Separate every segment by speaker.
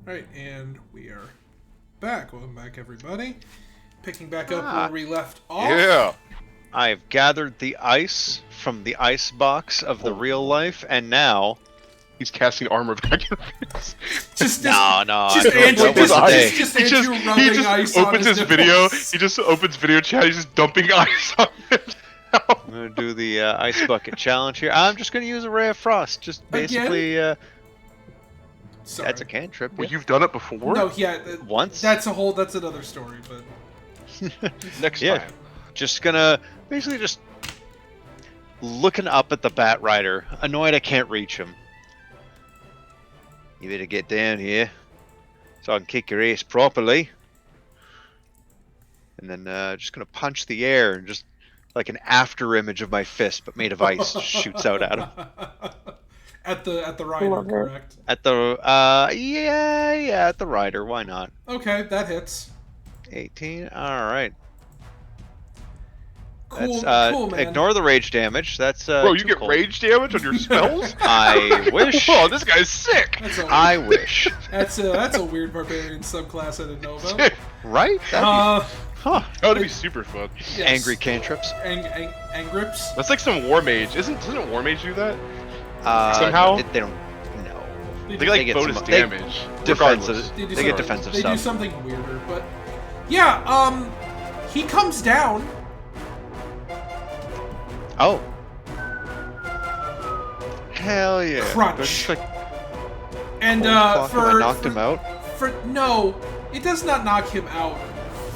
Speaker 1: Alright, and we are back. Welcome back, everybody. Picking back up where we left off.
Speaker 2: Yeah.
Speaker 3: I've gathered the ice from the ice box of the real life, and now...
Speaker 2: He's casting armor back in face.
Speaker 1: Just
Speaker 3: Andrew,
Speaker 1: Andrew
Speaker 2: He just
Speaker 1: ice
Speaker 2: opens
Speaker 1: on
Speaker 2: his video. He just opens video chat. He's just dumping ice on it.
Speaker 3: I'm going to do the ice bucket challenge here. I'm just going to use a Ray of Frost. Just basically...
Speaker 1: Sorry.
Speaker 3: That's a cantrip.
Speaker 2: Well, you've done it before?
Speaker 1: No, yeah.
Speaker 3: Once?
Speaker 1: That's another story, but...
Speaker 2: Next time.
Speaker 3: Just gonna... Basically just... Looking up at the Bat Rider. Annoyed I can't reach him. You better get down here. So I can kick your ass properly. And then just gonna punch the air and just... Like an after image of my fist, but made of ice, shoots out at him.
Speaker 1: At the rider, correct?
Speaker 3: At the yeah, at the rider. Why not?
Speaker 1: Okay, that hits.
Speaker 3: 18. All right.
Speaker 1: Cool,
Speaker 3: That's,
Speaker 1: cool, man.
Speaker 3: Ignore the rage damage. That's
Speaker 2: Bro, you get rage damage on your spells?
Speaker 3: I wish.
Speaker 2: Oh, this guy's sick.
Speaker 3: I wish.
Speaker 1: That's a weird barbarian subclass I didn't know about.
Speaker 3: Right? Huh?
Speaker 2: That would be super fun.
Speaker 1: Yes.
Speaker 3: Angry cantrips.
Speaker 1: Angrips.
Speaker 2: That's like some war mage. Doesn't war mage do that?
Speaker 3: Somehow they don't. No.
Speaker 2: They like
Speaker 3: get
Speaker 2: bonus
Speaker 3: some-
Speaker 2: damage.
Speaker 3: Defensive.
Speaker 1: They
Speaker 3: They get defensive
Speaker 1: They
Speaker 3: stuff.
Speaker 1: do something weirder, but yeah. He comes down.
Speaker 3: Oh. Hell yeah.
Speaker 1: Crunch.
Speaker 3: Just like,
Speaker 1: And
Speaker 3: fuck, have I knocked him out?
Speaker 1: No, it does not knock him out.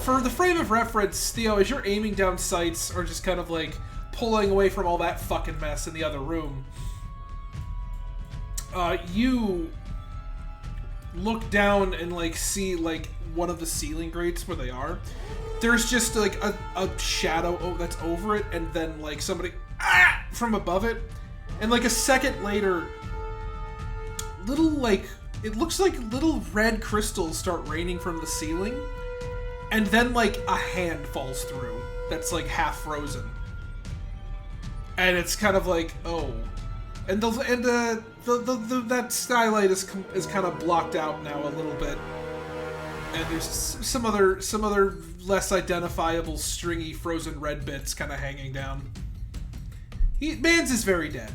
Speaker 1: For the frame of reference, Theo, as you're aiming down sights or just kind of like pulling away from all that fucking mess in the other room, you look down and like see like one of the ceiling grates where they are. There's just like a shadow that's over it, and then like somebody from above it, and like a second later, little like it looks like little red crystals start raining from the ceiling, and then like a hand falls through that's like half frozen, and it's kind of like and that skylight is kind of blocked out now a little bit, and there's some other less identifiable stringy frozen red bits kind of hanging down. Mans is very dead.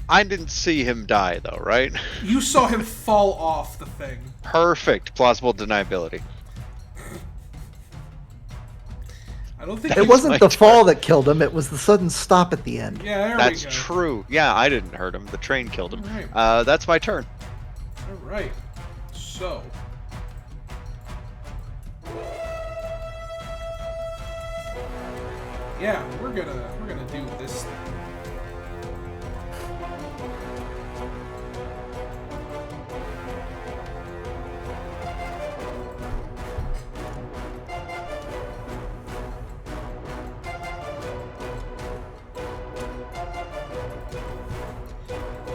Speaker 3: I didn't see him die though, right?
Speaker 1: You saw him fall off the thing.
Speaker 3: Perfect. Plausible deniability.
Speaker 1: I don't think
Speaker 4: It wasn't the fall that killed him, it was the sudden stop at the end.
Speaker 1: Yeah, there
Speaker 3: That's
Speaker 1: we go.
Speaker 3: true. Yeah, I didn't hurt him. The train killed him.
Speaker 1: Alright.
Speaker 3: That's my turn.
Speaker 1: All right. So. Yeah, we're gonna do this thing.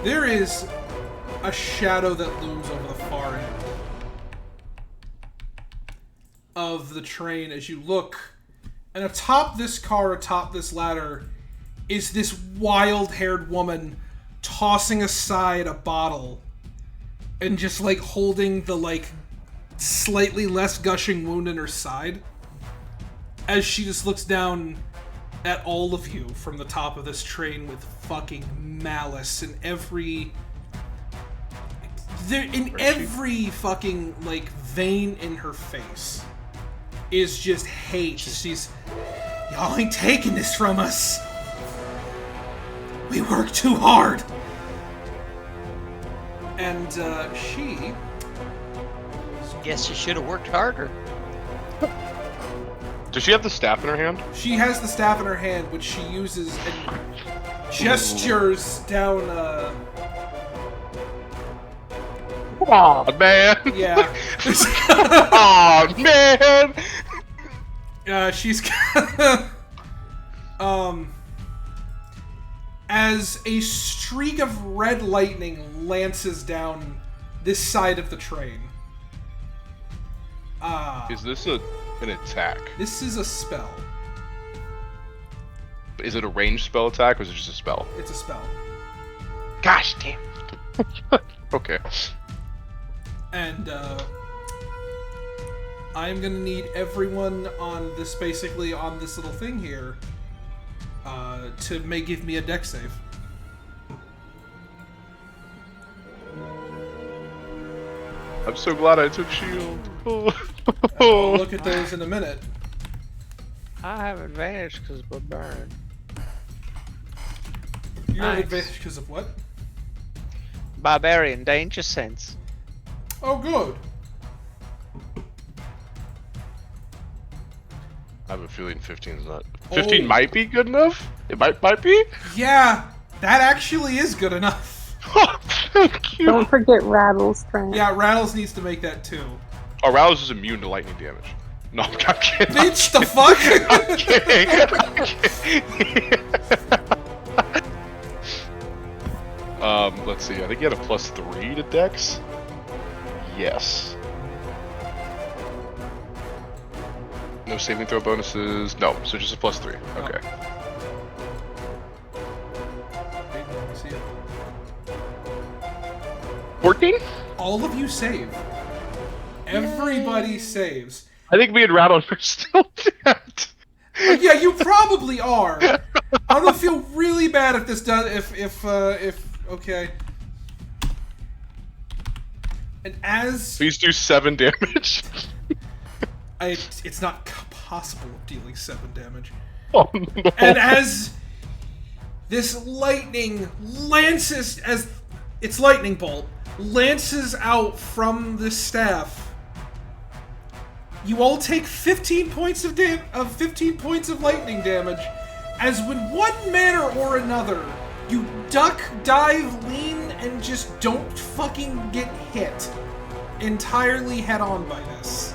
Speaker 1: There is a shadow that looms over the far end of the train as you look, and atop this car, atop this ladder, is this wild-haired woman tossing aside a bottle and just like holding the like slightly less gushing wound in her side as she just looks down at all of you from the top of this train with fucking malice in every fucking like vein in her face is just hate. She's, y'all ain't taking this from us. We work too hard. And she
Speaker 5: Guess you should have worked harder.
Speaker 2: Does she have the staff in her hand?
Speaker 1: She has the staff in her hand, which she uses and gestures down,
Speaker 2: Aw, man!
Speaker 1: yeah.
Speaker 2: Aw, man!
Speaker 1: She's as a streak of red lightning lances down this side of the train.
Speaker 2: Is this an attack?
Speaker 1: This is a spell.
Speaker 2: Is it a ranged spell attack or is it just a spell?
Speaker 1: It's a spell.
Speaker 2: Gosh damn. Okay.
Speaker 1: And I'm gonna need everyone on this, basically on this little thing here, to give me a dex save.
Speaker 2: I'm so glad I took shield.
Speaker 1: I'll look at those in a minute.
Speaker 5: I have advantage because we're burned.
Speaker 1: You have
Speaker 5: Nice.
Speaker 1: advantage because of what?
Speaker 5: Barbarian danger sense.
Speaker 1: Oh, good.
Speaker 2: I have a feeling 15 is not. 15
Speaker 1: Oh.
Speaker 2: might be good enough. It might be.
Speaker 1: Yeah, that actually is good enough.
Speaker 2: Thank you.
Speaker 6: Don't forget Rattle's strength.
Speaker 1: Yeah, Rattles needs to make that too.
Speaker 2: Oh, Rouse is immune to lightning damage. No, I'm kidding.
Speaker 1: Bitch, the fuck?
Speaker 2: Let's see. I think you had a +3 to Dex. Yes. No saving throw bonuses. No, so just a +3. Okay.
Speaker 1: Wait, let me see it.
Speaker 2: 14?
Speaker 1: All of you save. Everybody saves.
Speaker 2: I think me and Rattle are still dead.
Speaker 1: Yeah, you probably are. I'm gonna feel really bad if this does. If okay. And as
Speaker 2: Please do 7 damage.
Speaker 1: it's not possible of dealing 7 damage.
Speaker 2: Oh no.
Speaker 1: And as this lightning lances, as its lightning bolt lances out from the staff, you all take 15 points of 15 points of lightning damage. As when one manner or another, you duck, dive, lean, and just don't fucking get hit entirely head on by this.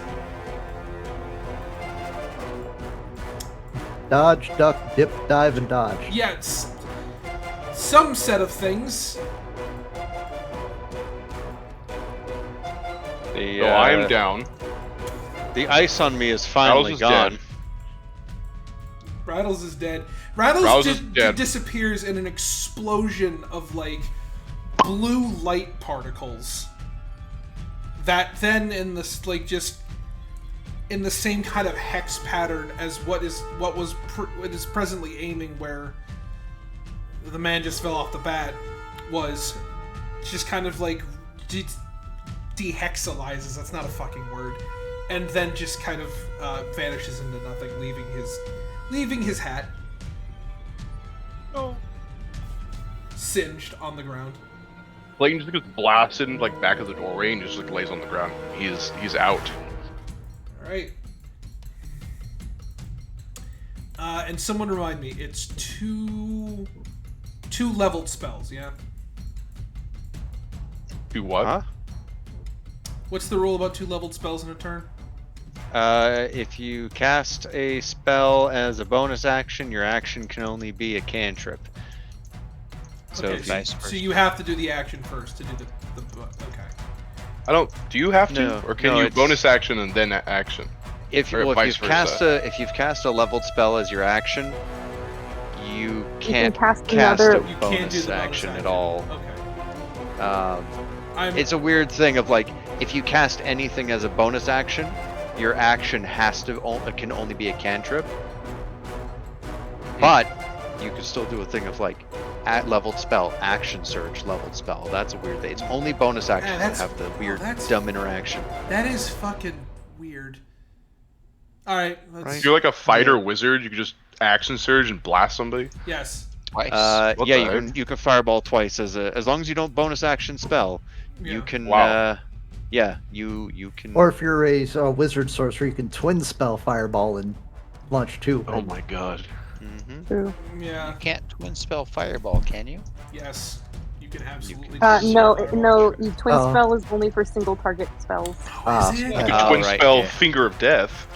Speaker 4: Dodge, duck, dip, dive, and dodge.
Speaker 1: Yeah, it's some set of things.
Speaker 3: The,
Speaker 2: So I am down.
Speaker 3: The ice on me is finally
Speaker 2: is
Speaker 3: gone.
Speaker 2: dead.
Speaker 1: Rattles is dead. Rattles
Speaker 2: Rattles is dead.
Speaker 1: disappears in an explosion of, like, blue light particles. That then, in this, like, just in the same kind of hex pattern as what is presently aiming where the man just fell off the bat, was just kind of like dehexalizes. That's not a fucking word. And then just kind of vanishes into nothing, leaving his hat singed on the ground.
Speaker 2: Clayton just gets blasted like back of the doorway and just like lays on the ground. He's out.
Speaker 1: All right. And someone remind me, it's two leveled spells, yeah?
Speaker 2: Do what?
Speaker 3: Huh?
Speaker 1: What's the rule about 2 leveled spells in a turn?
Speaker 3: If you cast a spell as a bonus action, your action can only be a cantrip. So
Speaker 1: Okay,
Speaker 3: if
Speaker 1: so,
Speaker 3: you,
Speaker 1: so you have to do the action first to do the okay.
Speaker 2: I don't. Do you have to,
Speaker 3: No,
Speaker 2: or can
Speaker 3: no,
Speaker 2: you
Speaker 3: it's-
Speaker 2: bonus action and then action?
Speaker 3: if
Speaker 2: or
Speaker 3: you've
Speaker 2: vice versa.
Speaker 3: cast a leveled spell as your action, you can't
Speaker 6: cast
Speaker 3: cast
Speaker 6: another-
Speaker 3: a
Speaker 1: You can't do
Speaker 3: bonus
Speaker 1: the bonus
Speaker 3: action at all.
Speaker 1: Okay.
Speaker 3: It's a weird thing of like, if you cast anything as a bonus action, your action can only be a cantrip. But you can still do a thing of like, at leveled spell, action surge, leveled spell. That's a weird thing. It's only bonus actions that
Speaker 1: that's-
Speaker 3: have the weird,
Speaker 1: that's-
Speaker 3: dumb interaction.
Speaker 1: That is fucking weird. All right, let's.
Speaker 3: Right.
Speaker 2: If you're like a fighter wizard, you can just action surge and blast somebody.
Speaker 1: Yes.
Speaker 5: Twice.
Speaker 2: What
Speaker 3: Yeah,
Speaker 2: the
Speaker 3: you can fireball twice as long as you don't bonus action spell, you
Speaker 1: Yeah.
Speaker 3: can.
Speaker 2: Wow.
Speaker 3: Yeah, you can.
Speaker 4: Or if you're a wizard sorcerer, you can twin spell fireball and launch 2.
Speaker 2: Oh my god.
Speaker 3: Mhm.
Speaker 6: True.
Speaker 1: Yeah.
Speaker 5: You can't twin spell fireball, can you?
Speaker 1: Yes. You can absolutely.
Speaker 6: No, you twin
Speaker 4: Oh.
Speaker 6: spell is only for single target spells.
Speaker 1: Is it?
Speaker 2: You
Speaker 4: yeah.
Speaker 2: can
Speaker 3: Oh,
Speaker 2: twin
Speaker 3: right,
Speaker 2: spell
Speaker 3: yeah.
Speaker 2: Finger of Death.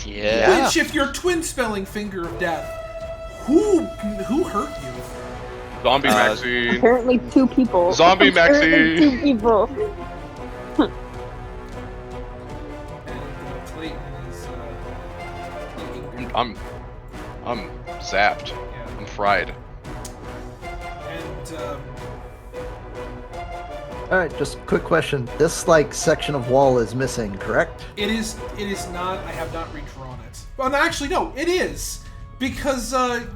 Speaker 5: Yeah.
Speaker 1: Which, if you're twin spelling Finger of Death, who hurt you?
Speaker 2: Zombie Maxine.
Speaker 6: Apparently 2 people.
Speaker 2: Zombie
Speaker 6: Apparently
Speaker 2: Maxi.
Speaker 6: 2 people.
Speaker 1: And Clayton is eating.
Speaker 2: I'm zapped.
Speaker 1: Yeah.
Speaker 2: I'm fried.
Speaker 1: And
Speaker 4: All right, just a quick question. This like section of wall is missing, correct?
Speaker 1: It is not. I have not redrawn it. Well, no, actually, no, it is because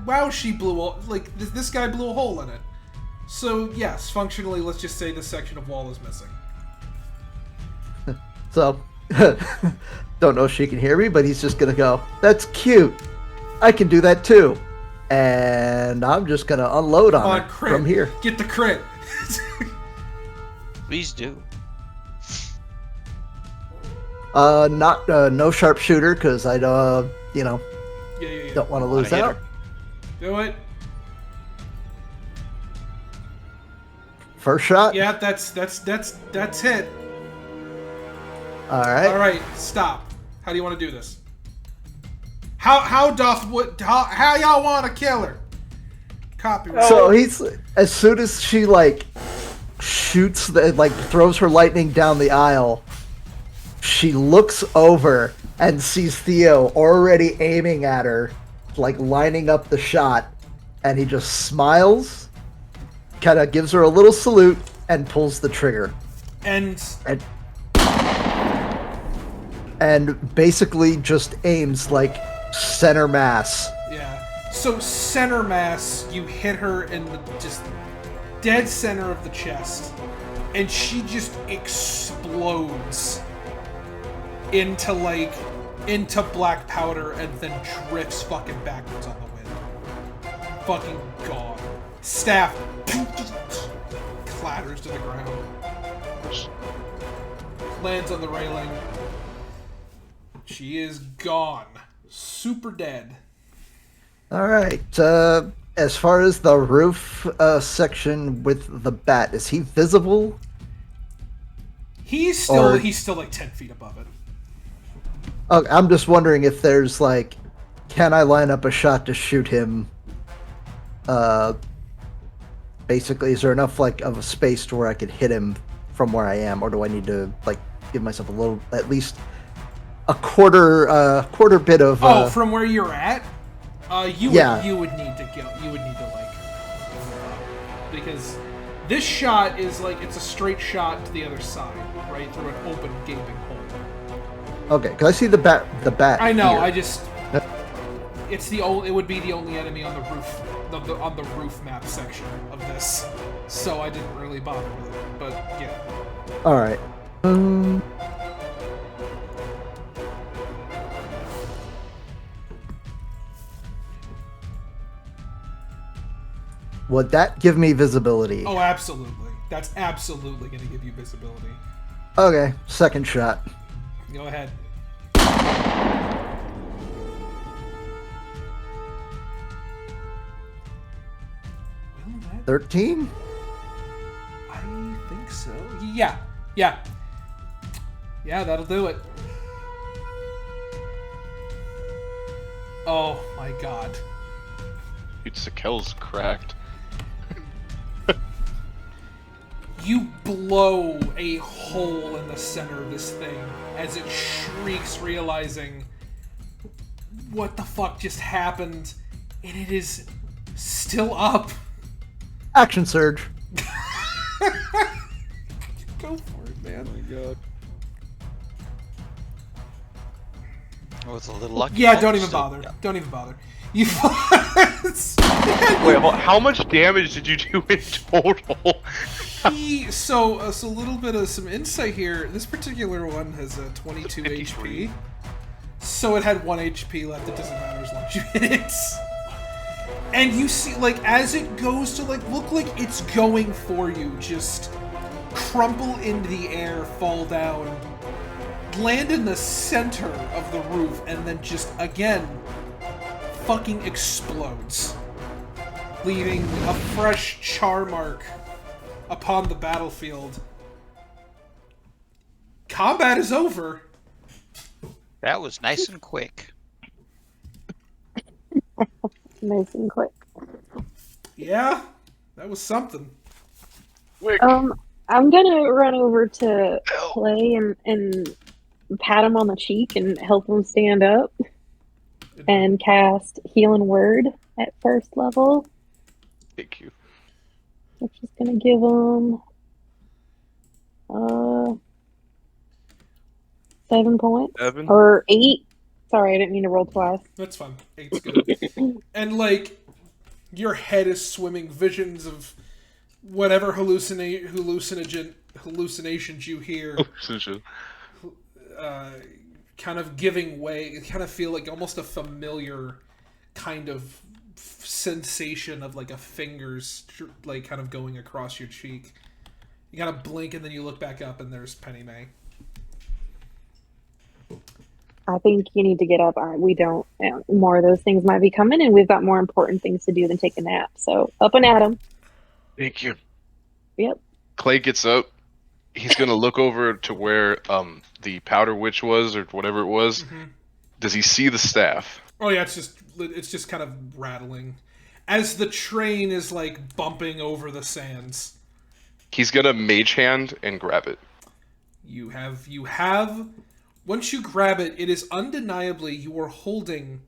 Speaker 1: wow, she blew this guy blew a hole in it. So yes, functionally, let's just say this section of wall is missing.
Speaker 4: So, don't know if she can hear me, but he's just gonna go, "That's cute. I can do that too." And I'm just gonna unload on her
Speaker 1: Crit.
Speaker 4: from here.
Speaker 1: Get the crit.
Speaker 5: Please do.
Speaker 4: Not no sharpshooter because I
Speaker 1: Yeah.
Speaker 4: don't want to lose
Speaker 5: hit
Speaker 4: out.
Speaker 5: her.
Speaker 1: Do it.
Speaker 4: First shot.
Speaker 1: Yeah, that's hit.
Speaker 4: All right.
Speaker 1: All right, stop. How do you want to do this? How y'all want to kill her? Copy.
Speaker 4: So he's as soon as she like shoots throws her lightning down the aisle, she looks over and sees Theo already aiming at her, like lining up the shot, and he just smiles, kind of gives her a little salute, and pulls the trigger. And basically just aims like center mass.
Speaker 1: Yeah. So center mass, you hit her in the just dead center of the chest, and she just explodes into black powder and then drifts fucking backwards on the wind. Fucking gone. Staff clatters to the ground. Lands on the railing. She is gone. Super dead.
Speaker 4: All right. As far as the roof section with the bat, is he visible?
Speaker 1: He's still like 10 feet above it.
Speaker 4: Oh, I'm just wondering if there's like, can I line up a shot to shoot him? Basically, is there enough of a space to where I could hit him from where I am, or do I need to give myself a little, at least a quarter bit of?
Speaker 1: From where you're at, you would need to go. You would need to because this shot is it's a straight shot to the other side, right through an open gaping hole.
Speaker 4: Okay, because I see the bat.
Speaker 1: I know.
Speaker 4: Here.
Speaker 1: It would be the only enemy on the roof, on the roof map section of this, so I didn't really bother with it. But yeah.
Speaker 4: All right. Would that give me visibility?
Speaker 1: Oh, absolutely. That's absolutely going to give you visibility.
Speaker 4: Okay, second shot.
Speaker 1: Go ahead.
Speaker 4: 13?
Speaker 1: I think so. Yeah, that'll do it. Oh my god.
Speaker 2: Dude, Sakel's cracked.
Speaker 1: You blow a hole in the center of this thing as it shrieks, realizing what the fuck just happened, and it is still up.
Speaker 4: Action surge.
Speaker 1: Go for it, man.
Speaker 2: Oh my god.
Speaker 5: Oh, it's a little lucky.
Speaker 1: Yeah,
Speaker 5: Oh,
Speaker 1: don't even
Speaker 5: still-
Speaker 1: bother.
Speaker 5: yeah.
Speaker 1: Don't even bother. You.
Speaker 2: Wait, well, how much damage did you do in total?
Speaker 1: So a little bit of some insight here. This particular one has a 22 HP. So it had 1 HP left. It doesn't matter as long as you hit it. And you see, as it goes to, look like it's going for you, just crumple into the air, fall down, land in the center of the roof, and then just, again, fucking explodes, leaving a fresh char mark upon the battlefield. Combat is over.
Speaker 5: That was nice and quick.
Speaker 6: Nice and quick.
Speaker 1: Yeah, that was something.
Speaker 6: I'm gonna run over to Clay and pat him on the cheek and help him stand up, and cast Healing Word at first level,
Speaker 2: Thank you.
Speaker 6: which is gonna give him 7 points.
Speaker 2: 7?
Speaker 6: Or 8. Sorry, I didn't mean to roll twice.
Speaker 1: That's fine. 8's good. And, like, your head is swimming visions of whatever hallucinations you hear kind of giving way. You kind of feel like almost a familiar kind of sensation of like a finger's like kind of going across your cheek. You kind of blink and then you look back up and there's Penny May.
Speaker 6: I think you need to get up. We don't. More of those things might be coming, and we've got more important things to do than take a nap. So up and at 'em.
Speaker 2: Thank you.
Speaker 6: Yep.
Speaker 2: Clay gets up. He's gonna look over to where the powder witch was, or whatever it was. Mm-hmm. Does he see the staff?
Speaker 1: Oh yeah, it's just kind of rattling as the train is like bumping over the sands.
Speaker 2: He's gonna mage hand and grab it.
Speaker 1: You have. Once you grab it, it is undeniably you are holding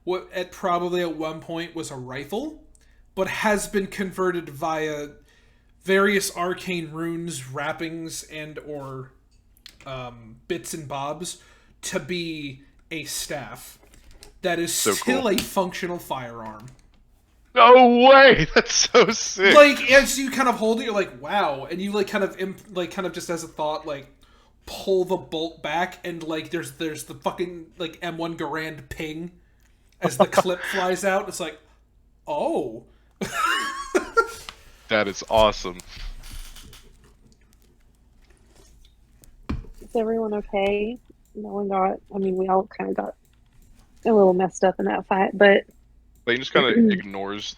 Speaker 1: what probably at one point was a rifle, but has been converted via various arcane runes, wrappings, and or bits and bobs to be a staff that is
Speaker 2: so
Speaker 1: still
Speaker 2: cool.
Speaker 1: A functional firearm.
Speaker 2: No way! That's so sick.
Speaker 1: Like as you kind of hold it, you're like, wow, and you like kind of just as a thought, like pull the bolt back, and like there's the fucking like M1 Garand ping as the clip flies out. It's like, oh.
Speaker 2: That is awesome.
Speaker 6: Is everyone okay? No one got. I mean, we all kind of got a little messed up in that fight, but
Speaker 2: Clayton just kind of ignores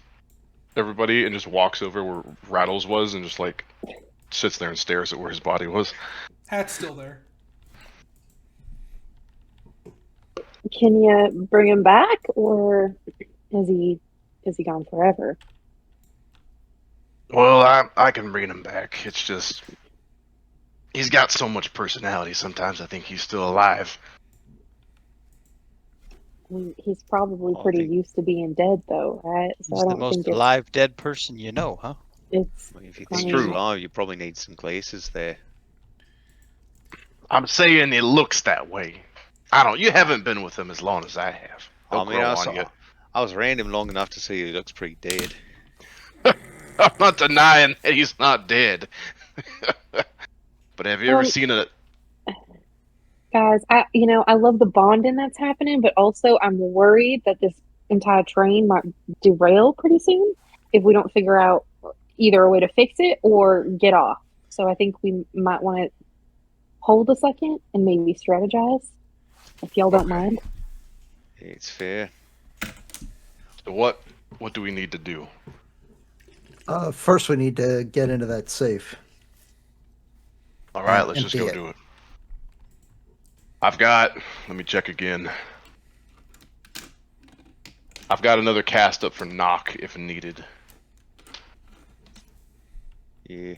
Speaker 2: everybody and just walks over where Rattles was and just like sits there and stares at where his body was.
Speaker 1: Hat's still there.
Speaker 6: Can you bring him back, or is he gone forever?
Speaker 2: Well, I can bring him back. It's just he's got so much personality. Sometimes I think he's still alive.
Speaker 6: I mean, he's probably pretty used to being dead, though, right? So
Speaker 5: He's the most alive dead person you know, huh?
Speaker 6: It's
Speaker 3: Well, if you
Speaker 6: I
Speaker 3: think
Speaker 6: mean,
Speaker 3: he's alive, you probably need some glaces there.
Speaker 2: I'm saying it looks that way. I don't. You haven't been with him as long as I have. They'll grow on you.
Speaker 3: I was around him long enough to see he looks pretty dead.
Speaker 2: I'm not denying that he's not dead. But have you ever seen a...
Speaker 6: Guys, I love the bonding that's happening, but also I'm worried that this entire train might derail pretty soon if we don't figure out either a way to fix it or get off. So I think we might want to hold a second and maybe strategize, if y'all don't mind.
Speaker 3: It's fair.
Speaker 2: So what do we need to do?
Speaker 4: First, we need to get into that safe.
Speaker 2: All right, let's just go do it. Let me check again. I've got another cast up for knock if needed.
Speaker 3: Yeah.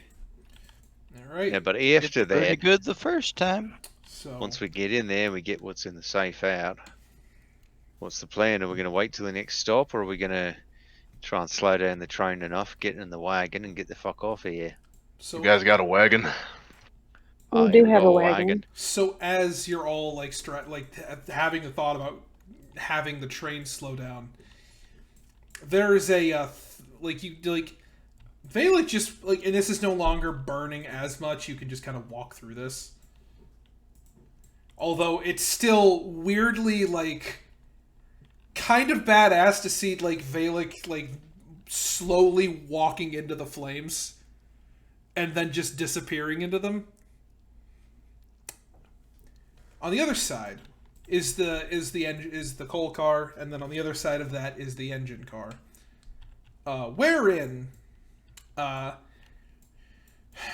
Speaker 1: All right.
Speaker 3: Yeah, but after
Speaker 5: Pretty
Speaker 3: that,
Speaker 5: good the first time.
Speaker 1: So
Speaker 3: once we get in there and we get what's in the safe out, what's the plan? Are we going to wait till the next stop, or are we going to try and slow down the train enough, get in the wagon, and get the fuck off of here?
Speaker 1: So
Speaker 2: You guys got a wagon?
Speaker 6: We do have a wagon.
Speaker 1: So as you're all like having the thought about having the train slow down, there's a Valik just like, and this is no longer burning as much. You can just kind of walk through this. Although it's still weirdly like kind of badass to see like Valik like slowly walking into the flames and then just disappearing into them. On the other side is the coal car, and then on the other side of that is the engine car. Wherein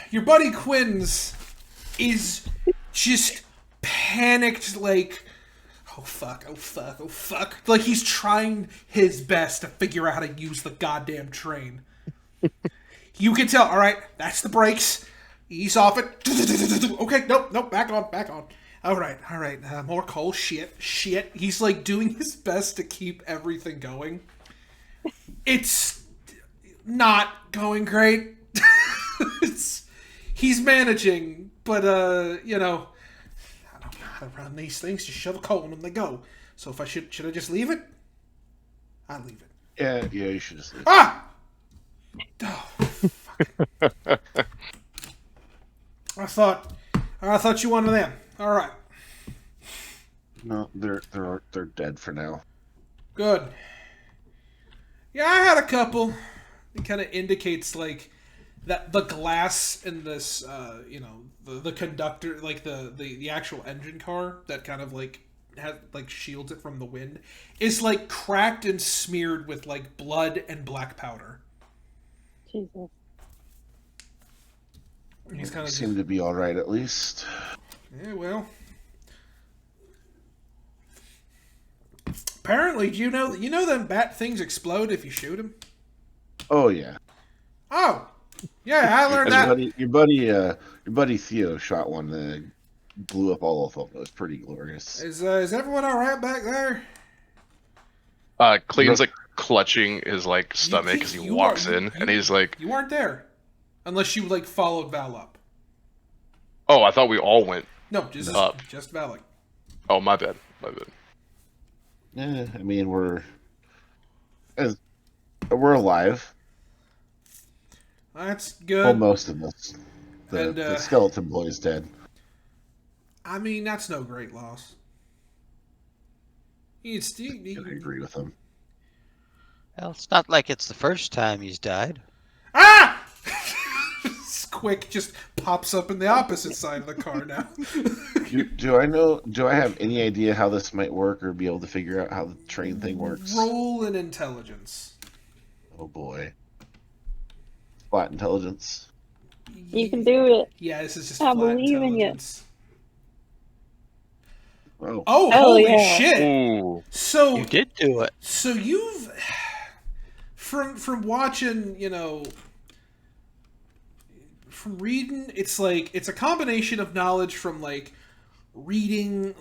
Speaker 1: your buddy Quinn's is just panicked, like, oh fuck. Like he's trying his best to figure out how to use the goddamn train. You can tell, alright, that's the brakes. Ease off it. Okay, nope, back on. Alright, more coal, shit. He's like doing his best to keep everything going. It's not going great. He's managing, but gotta run these things to shove a coal in when they go. So if I should I just leave it? I'll leave it.
Speaker 7: Yeah, you should just leave.
Speaker 1: Ah! Oh, fuck. I thought you wanted them. All right.
Speaker 7: No, they're dead for now.
Speaker 1: Good. Yeah, I had a couple. It kind of indicates like that the glass in this, the conductor, like the actual engine car that kind of like has like shields it from the wind, is like cracked and smeared with like blood and black powder.
Speaker 6: Jesus.
Speaker 1: He's kind of
Speaker 7: Seem to be all right at least.
Speaker 1: Yeah, well. Apparently, do you know them bat things explode if you shoot them?
Speaker 7: Oh yeah.
Speaker 1: Oh, yeah, I learned that.
Speaker 7: Your buddy Theo shot one that blew up all of them. It was pretty glorious.
Speaker 1: Is everyone all right back there?
Speaker 2: Clayton's like clutching his like stomach as he walks in, and he's like,
Speaker 1: You weren't there, unless you like followed Val up.
Speaker 2: "Oh, I thought we all went
Speaker 1: No, just
Speaker 2: up."
Speaker 1: just Valik.
Speaker 2: Oh, my bad.
Speaker 7: Yeah, I mean we're alive.
Speaker 1: That's good.
Speaker 7: Well, most of us.
Speaker 1: And,
Speaker 7: The skeleton boy's dead.
Speaker 1: I mean, that's no great loss.
Speaker 7: I agree with him.
Speaker 5: Well, it's not like it's the first time he's died.
Speaker 1: Ah! Quick just pops up in the opposite side of the car now.
Speaker 7: Do I have any idea how this might work or be able to figure out how the train thing works?
Speaker 1: Roll an intelligence.
Speaker 7: Oh boy. Flat intelligence.
Speaker 6: You can do it.
Speaker 1: Yeah, this is just
Speaker 6: I
Speaker 1: flat
Speaker 6: believe in you.
Speaker 1: intelligence.
Speaker 7: Oh.
Speaker 1: Oh,
Speaker 6: Oh,
Speaker 1: holy
Speaker 6: yeah.
Speaker 1: shit!
Speaker 2: Ooh.
Speaker 1: So
Speaker 5: You did do it.
Speaker 1: So you've from watching, from reading, it's a combination of knowledge from reading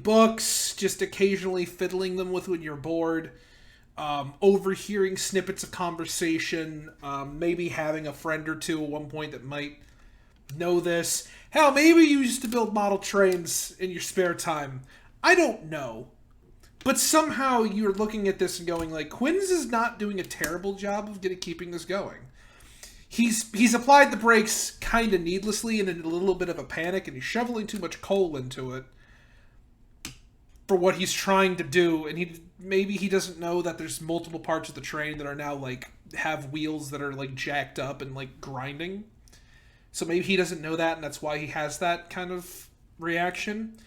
Speaker 1: books, just occasionally fiddling them with when you're bored, overhearing snippets of conversation, maybe having a friend or two at one point that might know this. Hell, maybe you used to build model trains in your spare time. I don't know. But somehow you're looking at this and going Quinn's is not doing a terrible job of keeping this going. He's applied the brakes kind of needlessly and in a little bit of a panic, and he's shoveling too much coal into it for what he's trying to do. And maybe he doesn't know that there's multiple parts of the train that are now have wheels that are jacked up and grinding. So maybe he doesn't know that, and that's why he has that kind of reaction.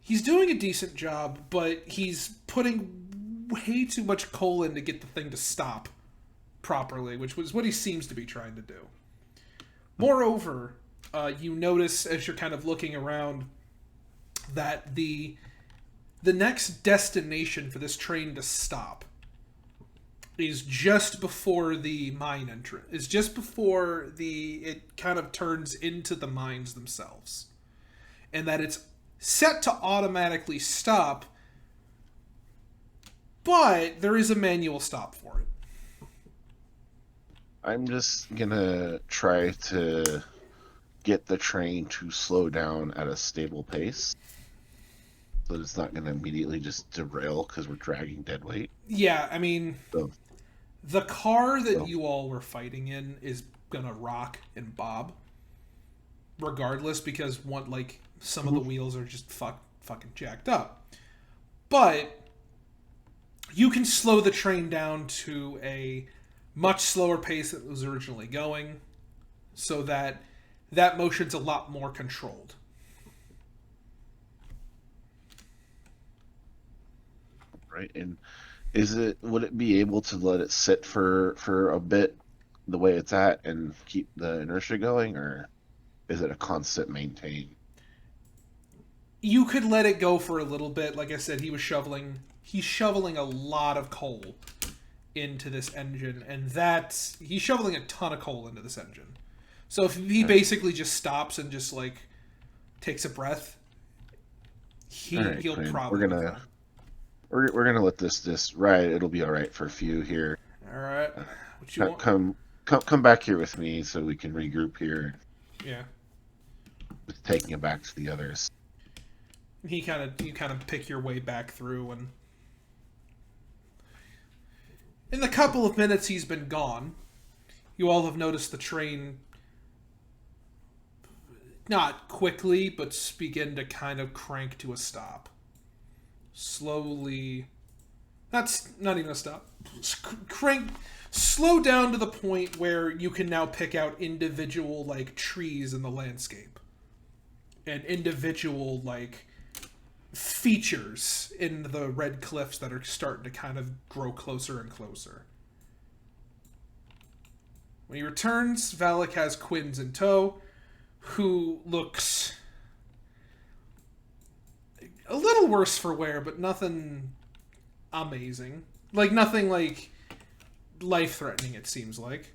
Speaker 1: He's doing a decent job, but he's putting way too much coal in to get the thing to stop properly, which was what he seems to be trying to do. Moreover, you notice as you're kind of looking around that the next destination for this train to stop is just before the mine entrance. Is just before it kind of turns into the mines themselves. And that it's set to automatically stop, but there is a manual stop for it.
Speaker 7: I'm just gonna try to get the train to slow down at a stable pace, so that it's not gonna immediately just derail because we're dragging dead weight.
Speaker 1: Yeah, I mean,
Speaker 7: So,
Speaker 1: the car that you all were fighting in is gonna rock and bob, regardless, because some of the wheels are just fucking jacked up. But you can slow the train down to a much slower pace than it was originally going, so that motion's a lot more controlled.
Speaker 7: right, and would it be able to let it sit for a bit the way it's at and keep the inertia going, or is it a constant maintain?
Speaker 1: You could let it go for a little bit. Like I said, he's shoveling a lot of coal into this engine, and he's shoveling a ton of coal into this engine. So if he basically just stops and just takes a breath, he'll
Speaker 7: Quinn,
Speaker 1: probably
Speaker 7: we're gonna let this ride. It'll be all right for a few here.
Speaker 1: All right. What you want?
Speaker 7: Come back here with me so we can regroup here.
Speaker 1: Yeah.
Speaker 7: With taking it back to the others.
Speaker 1: You kind of pick your way back through, and in the couple of minutes he's been gone, you all have noticed the train not quickly, but begin to kind of crank to a stop. Slowly. That's not even a stop. Crank. Slow down to the point where you can now pick out individual, like, trees in the landscape. And individual, like, features in the red cliffs that are starting to kind of grow closer and closer. When he returns, Valik has Quinn's in tow, who looks a little worse for wear, but nothing amazing. Like, nothing, like, life-threatening, it seems like.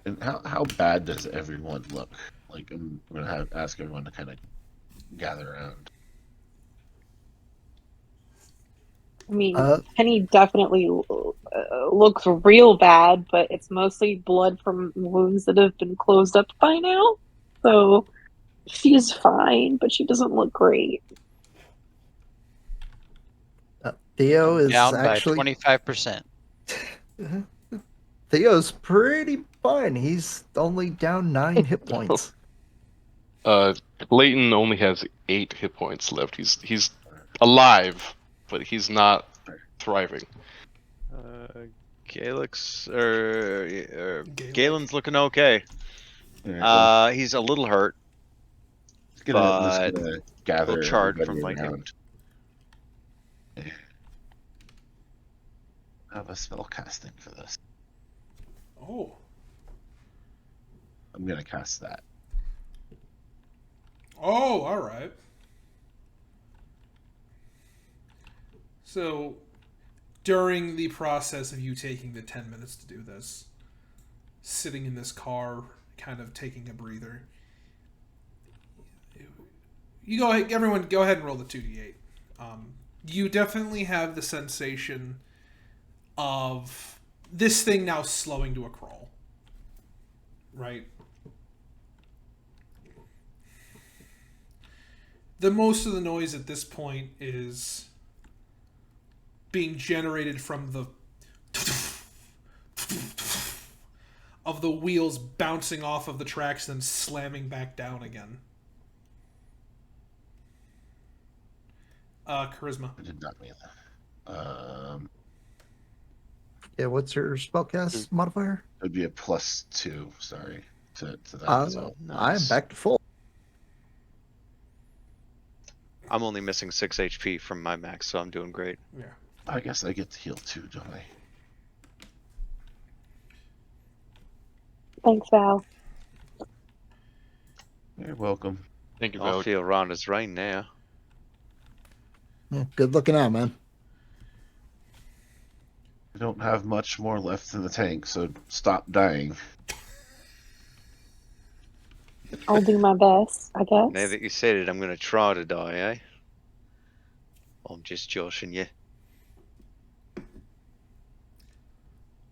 Speaker 7: And how bad does everyone look? Like, I'm going to ask everyone to kind of gather around.
Speaker 6: I mean, Penny definitely looks real bad, but it's mostly blood from wounds that have been closed up by now. So she's fine, but she doesn't look great.
Speaker 4: Theo is
Speaker 5: Down
Speaker 4: actually
Speaker 5: by 25%.
Speaker 4: Theo's pretty fine. He's only down 9 hit points.
Speaker 2: Clayton only has 8 hit points left. He's alive, but he's not thriving.
Speaker 3: Galen's looking okay.
Speaker 7: Yeah,
Speaker 3: He's a little hurt,
Speaker 7: just
Speaker 3: but
Speaker 7: gonna
Speaker 3: a
Speaker 7: gather
Speaker 3: little charred
Speaker 7: everybody
Speaker 3: from like
Speaker 7: around. I have a spell casting for this.
Speaker 1: Oh.
Speaker 7: I'm gonna cast that.
Speaker 1: Oh, alright. So, during the process of you taking the 10 minutes to do this, sitting in this car, kind of taking a breather, you go ahead, everyone go ahead and roll the 2d8. You definitely have the sensation of this thing now slowing to a crawl. Right? The most of the noise at this point is being generated from the of the wheels bouncing off of the tracks and then slamming back down again. Charisma.
Speaker 7: I did not mean that.
Speaker 4: Yeah, what's your spellcast modifier?
Speaker 7: It would be a +2. Sorry to that as well.
Speaker 4: I am back to full.
Speaker 3: I'm only missing 6 HP from my max, so I'm doing great.
Speaker 1: Yeah.
Speaker 7: I guess I get to heal too, don't I?
Speaker 6: Thanks, Val.
Speaker 7: You're welcome.
Speaker 2: Thank you,
Speaker 3: I'll
Speaker 2: Valik.
Speaker 3: feel round as rain now.
Speaker 4: Yeah, good looking out, man.
Speaker 7: I don't have much more left in the tank, so stop dying.
Speaker 6: I'll do my best, I guess.
Speaker 3: Now that you said it, I'm going to try to die, eh? I'm just joshing you.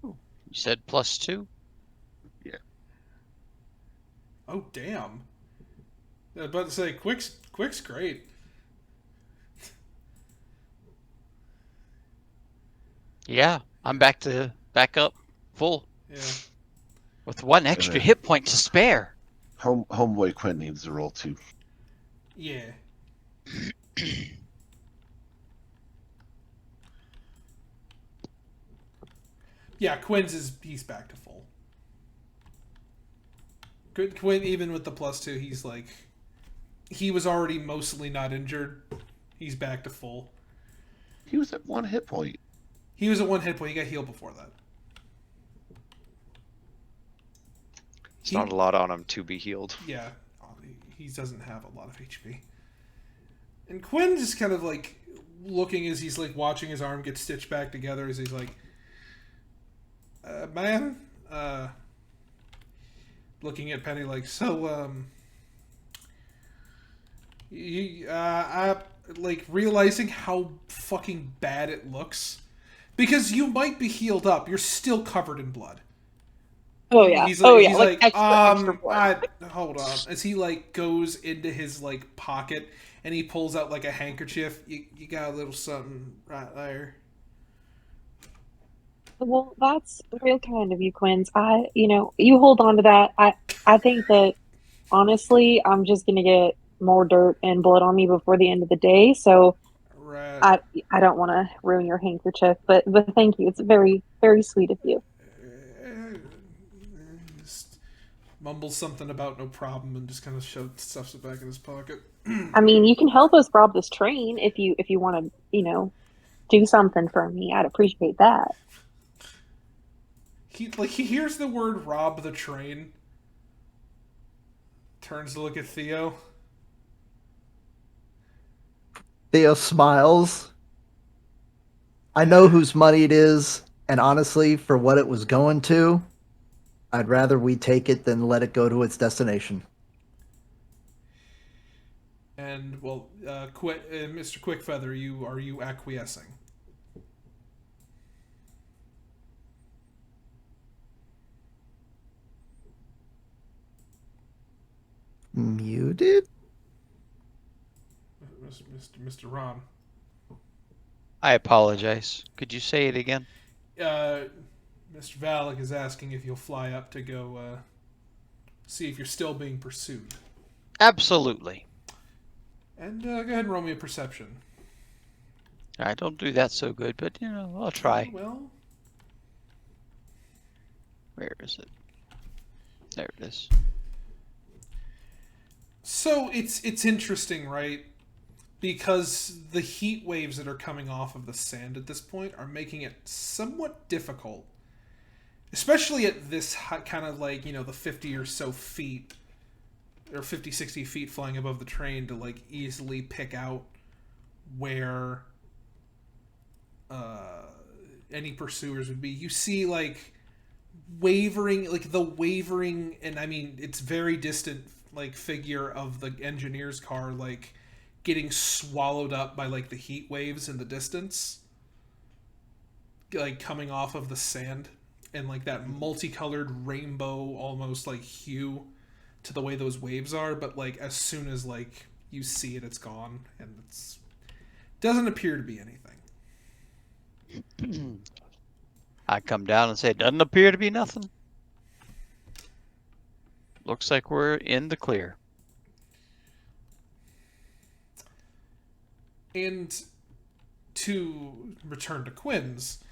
Speaker 5: You said +2?
Speaker 1: Oh, damn. I was about to say, Quick's great.
Speaker 5: Yeah, I'm back up full
Speaker 1: Yeah.
Speaker 5: with 1 extra hit point to spare.
Speaker 7: Homeboy Quinn needs to roll too.
Speaker 1: Yeah. Yeah, he's back to full. Quinn, even with the +2, he's like, he was already mostly not injured. He's back to full.
Speaker 7: He was at 1 hit point.
Speaker 1: He was at 1 hit point. He got healed before that.
Speaker 3: It's not a lot on him to be healed.
Speaker 1: Yeah, he doesn't have a lot of HP. And Quinn just kind of like looking as he's like watching his arm get stitched back together as he's like, man, looking at Penny like, so, like realizing how fucking bad it looks. Because you might be healed up, you're still covered in blood.
Speaker 6: Oh yeah.
Speaker 1: He's
Speaker 6: Like extra blood.
Speaker 1: hold on. As he like goes into his like pocket and he pulls out like a handkerchief. You got a little something right there.
Speaker 6: Well, that's real kind of you, Quinns. You hold on to that. I think that honestly, I'm just gonna get more dirt and blood on me before the end of the day. So
Speaker 1: Right.
Speaker 6: I don't want to ruin your handkerchief, but thank you. It's very very sweet of you.
Speaker 1: Just mumbles something about no problem and just kind of stuffs it back in his pocket.
Speaker 6: I mean, you can help us rob this train if you want to, do something for me. I'd appreciate that.
Speaker 1: He hears the word rob the train. Turns to look at Theo.
Speaker 4: Theo smiles. I know whose money it is, and honestly, for what it was going to, I'd rather we take it than let it go to its destination.
Speaker 1: And well, Mr. Quickfeather, are you acquiescing?
Speaker 4: Muted?
Speaker 1: Mr. Ron.
Speaker 5: I apologize. Could you say it again?
Speaker 1: Mr. Valik is asking if you'll fly up to go see if you're still being pursued.
Speaker 5: Absolutely.
Speaker 1: And go ahead and roll me a perception.
Speaker 5: I don't do that so good, but I'll try.
Speaker 1: Well,
Speaker 5: Where is it? There it is.
Speaker 1: so it's interesting, right? Because the heat waves that are coming off of the sand at this point are making it somewhat difficult, especially at this kind of like, the 50 or so feet, or 50, 60 feet flying above the train to like easily pick out where any pursuers would be. You see like wavering, like the wavering, and I mean, it's very distant, like figure of the engineer's car, like getting swallowed up by like the heat waves in the distance, like coming off of the sand, and like that multicolored rainbow almost like hue to the way those waves are. But like as soon as like you see it, it's gone, and it's doesn't appear to be anything.
Speaker 5: I come down and say, doesn't appear to be nothing. Looks like we're in the clear.
Speaker 1: And to return to Quinn's,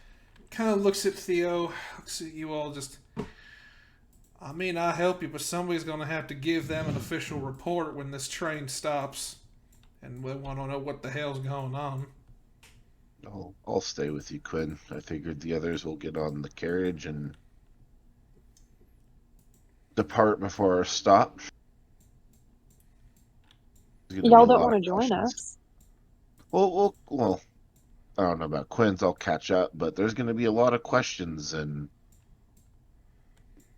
Speaker 1: kind of looks at Theo, looks at you all, just, I mean, I help you, but somebody's going to have to give them an official report when this train stops, and we want to know what the hell's going on.
Speaker 7: I'll stay with you, Quinn. I figured the others will get on the carriage and depart before our stop.
Speaker 6: Y'all don't want to join us.
Speaker 7: Well, I don't know about Quinn's. I'll catch up, but there's going to be a lot of questions, and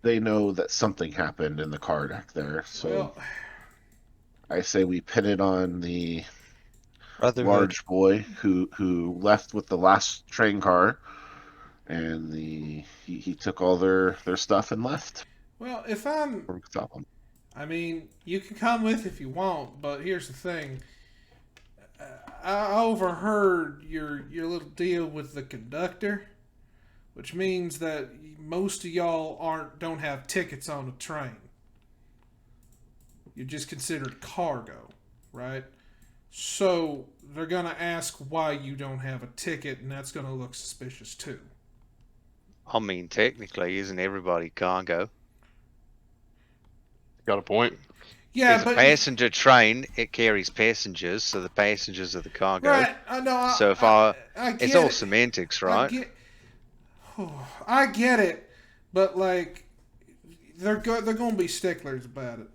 Speaker 7: they know that something happened in the car back there. So
Speaker 1: Well,
Speaker 7: I say we pin it on the
Speaker 5: Brotherhood.
Speaker 7: large boy who left with the last train car, and he took all their stuff and left.
Speaker 1: well, I mean, you can come with if you want, but here's the thing. I overheard your little deal with the conductor, which means that most of y'all don't have tickets on the train. You're just considered cargo, right? So they're gonna ask why you don't have a ticket, and that's gonna look suspicious too.
Speaker 3: I mean, technically, isn't everybody cargo?
Speaker 2: Got a point.
Speaker 1: Yeah,
Speaker 3: It's
Speaker 1: but
Speaker 3: a passenger train. It carries passengers, so the passengers are the cargo.
Speaker 1: right, I know.
Speaker 3: So if
Speaker 1: I
Speaker 3: it's
Speaker 1: get
Speaker 3: all
Speaker 1: it.
Speaker 3: semantics, right?
Speaker 1: I get it, but like they're going to be sticklers about it.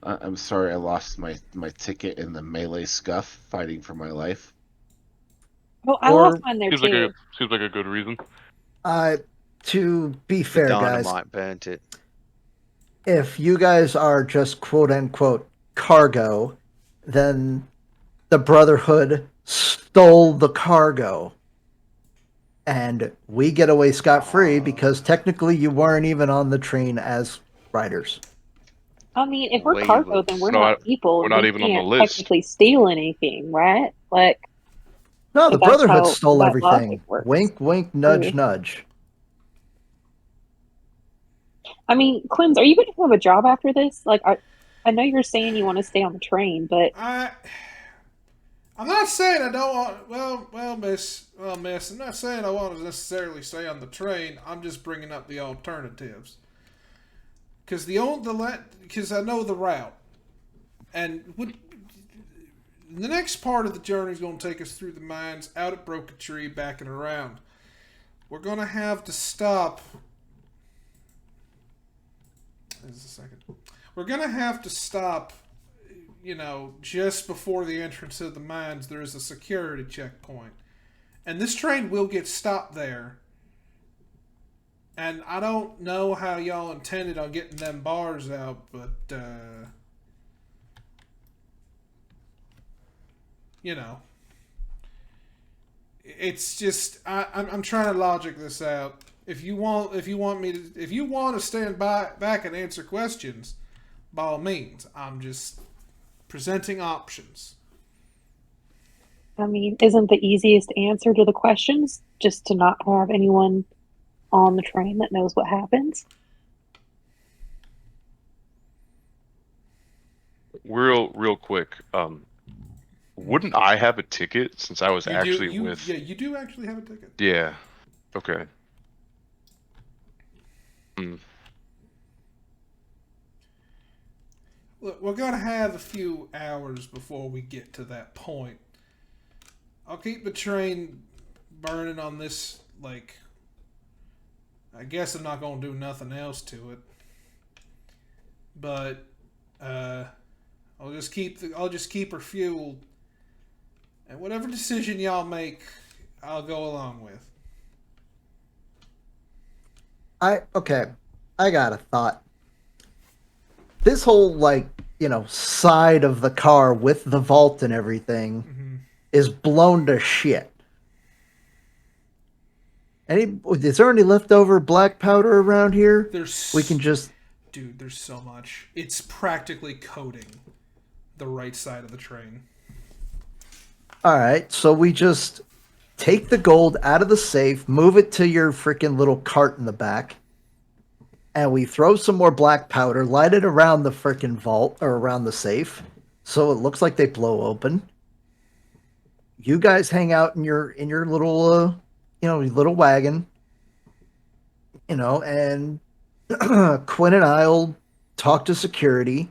Speaker 7: I'm sorry, I lost my ticket in the melee scuff fighting for my life.
Speaker 6: Well, I lost mine there
Speaker 2: Seems
Speaker 6: too.
Speaker 2: like a good reason.
Speaker 4: To be
Speaker 3: The
Speaker 4: fair, guys,
Speaker 3: dynamite burnt it.
Speaker 4: if you guys are just quote unquote cargo, then the Brotherhood stole the cargo. And we get away scot-free because technically you weren't even on the train as riders.
Speaker 6: I mean, if we're
Speaker 3: We
Speaker 6: cargo,
Speaker 3: will
Speaker 6: then we're
Speaker 2: No,
Speaker 6: not people,
Speaker 2: we're
Speaker 6: and
Speaker 2: not
Speaker 6: we
Speaker 2: even on the
Speaker 6: can't
Speaker 2: list.
Speaker 6: technically steal anything, right? Like,
Speaker 4: No, the
Speaker 6: if that's
Speaker 4: Brotherhood
Speaker 6: how
Speaker 4: stole
Speaker 6: that logic
Speaker 4: everything.
Speaker 6: works.
Speaker 4: Wink, wink, nudge,
Speaker 6: True.
Speaker 4: nudge.
Speaker 6: I mean, Quims, are you going to have a job after this? Like, I know you're saying you want to stay on the train, but
Speaker 1: I'm not saying I don't want. Miss. I'm not saying I want to necessarily stay on the train. I'm just bringing up the alternatives. Because because I know the route, and the next part of the journey is going to take us through the mines, out at Broken Tree, back and around. We're going to have to stop. Just a second. We're going to have to stop. Just before the entrance of the mines, there is a security checkpoint, and this train will get stopped there. And I don't know how y'all intended on getting them bars out, but, it's just I'm trying to logic this out. If you want to stand back and answer questions, by all means. I'm just presenting options.
Speaker 6: I mean, isn't the easiest answer to the questions just to not have anyone on the train that knows what happens?
Speaker 2: Real quick. Wouldn't I have a ticket since I was
Speaker 1: Yeah, you do actually have a ticket.
Speaker 2: Yeah. Okay. Hmm.
Speaker 1: Look, we're gonna have a few hours before we get to that point. I'll keep the train burning on this, I guess I'm not gonna do nothing else to it. But I'll just keep her fueled. And whatever decision y'all make, I'll go along with.
Speaker 4: Okay, I got a thought. This whole side of the car with the vault and everything is blown to shit. Is there any leftover black powder around here? We can just...
Speaker 1: Dude, there's so much. It's practically coating the right side of the train.
Speaker 4: Alright, so we just take the gold out of the safe, move it to your freaking little cart in the back, and we throw some more black powder, light it around the freaking vault, or around the safe, so it looks like they blow open. You guys hang out in your little, little wagon, and Quinn and I'll talk to security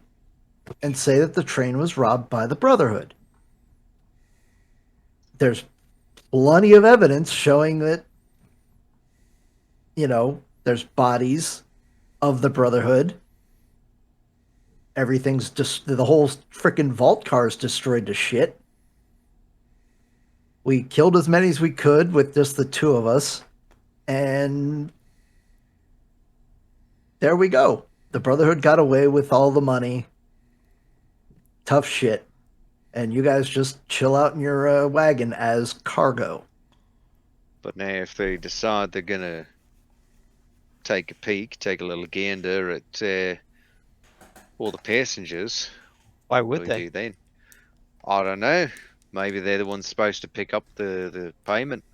Speaker 4: and say that the train was robbed by the Brotherhood. There's plenty of evidence showing that, there's bodies of the Brotherhood. Everything's just, the whole freaking vault car is destroyed to shit. We killed as many as we could with just the two of us. And there we go. The Brotherhood got away with all the money. Tough shit. And you guys just chill out in your wagon as cargo.
Speaker 3: But now if they decide they're going to take a peek, take a little gander at all the passengers,
Speaker 5: Why
Speaker 3: what
Speaker 5: would
Speaker 3: do we
Speaker 5: they?
Speaker 3: do then? I don't know. Maybe they're the ones supposed to pick up the payment.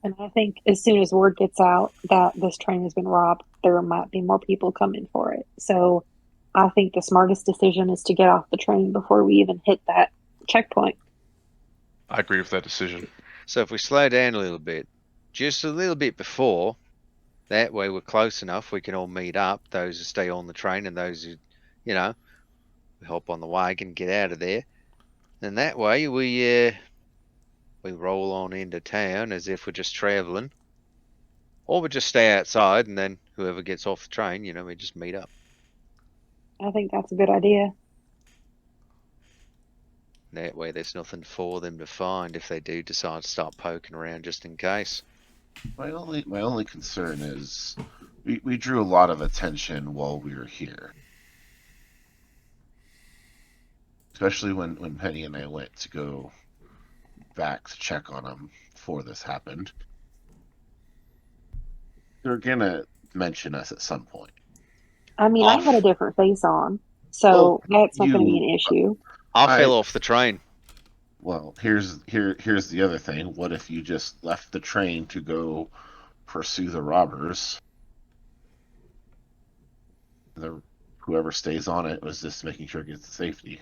Speaker 6: And I think as soon as word gets out that this train has been robbed, there might be more people coming for it. So I think the smartest decision is to get off the train before we even hit that checkpoint.
Speaker 2: I agree with that decision.
Speaker 3: So if we slow down a little bit, just a little bit before, that way we're close enough, we can all meet up, those who stay on the train and those who, hop on the wagon, get out of there. And that way we roll on into town as if we're just traveling. Or we just stay outside and then whoever gets off the train, we just meet up.
Speaker 6: I think that's a good idea.
Speaker 3: That way there's nothing for them to find if they do decide to start poking around just in case.
Speaker 7: My only concern is we drew a lot of attention while we were here. Especially when Penny and I went to go back to check on them before this happened. They're gonna mention us at some point.
Speaker 6: I mean, I had a different face on, so that's not going to be an issue.
Speaker 3: I fell off the train.
Speaker 7: Well, here's the other thing. What if you just left the train to go pursue the robbers? Whoever stays on it was just making sure it gets to safety.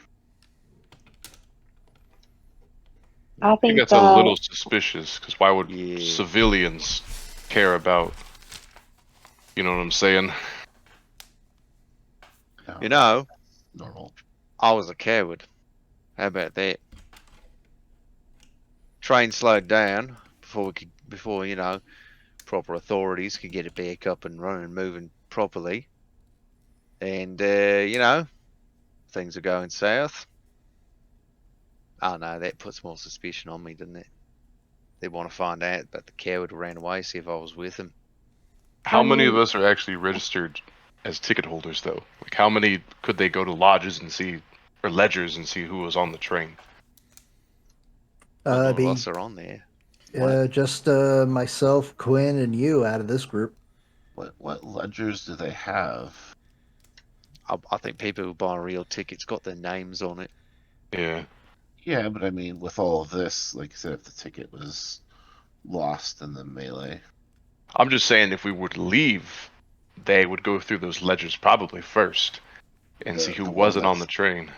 Speaker 6: I
Speaker 2: I think
Speaker 6: think
Speaker 2: that's a little suspicious, because why would
Speaker 3: Yeah.
Speaker 2: civilians care about, you know what I'm saying?
Speaker 7: No,
Speaker 3: You know,
Speaker 7: normal.
Speaker 3: I was a coward. How about that? Train slowed down before you know, proper authorities could get it back up and running and moving properly. And you know, things are going south. Oh no, that puts more suspicion on me, doesn't it? They want to find out about the coward who ran away, see if I was with him.
Speaker 2: How many of us are actually registered as ticket holders, though? Like, how many could they go to lodges and see, or ledgers and see who was on the train?
Speaker 3: None of us are on there.
Speaker 4: Just myself, Quinn, and you out of this group.
Speaker 7: What ledgers do they have?
Speaker 3: I think people who buy real tickets got their names on it.
Speaker 2: Yeah.
Speaker 7: Yeah, but I mean, with all of this, like I said, if the ticket was lost in the melee.
Speaker 2: I'm just saying, if we were to leave, they would go through those ledgers probably first and see who
Speaker 7: the one
Speaker 2: wasn't on the
Speaker 7: that's-
Speaker 2: train.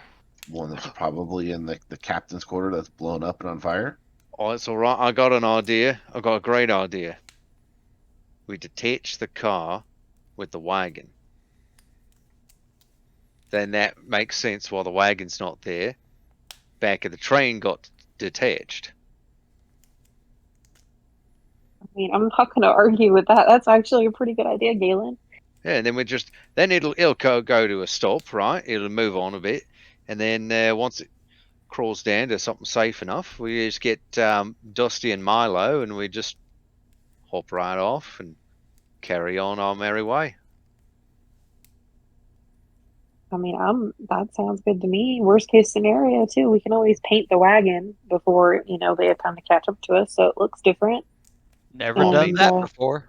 Speaker 7: One that's probably in the captain's quarter that's blown up and on fire.
Speaker 3: Oh, it's all right. I got an idea. I got a great idea. We detach the car with the wagon. Then that makes sense while the wagon's not there. Back of the train got detached.
Speaker 6: I mean, I'm not going to argue with that. That's actually a pretty good idea, Galen.
Speaker 3: Yeah, and then it'll go to a stop, right? It'll move on a bit, and then once it crawls down to something safe enough, we just get Dusty and Milo, and we just hop right off and carry on our merry way.
Speaker 6: I mean, that sounds good to me. Worst case scenario, too, we can always paint the wagon before, they have time to catch up to us, so it looks different.
Speaker 5: Never done that before.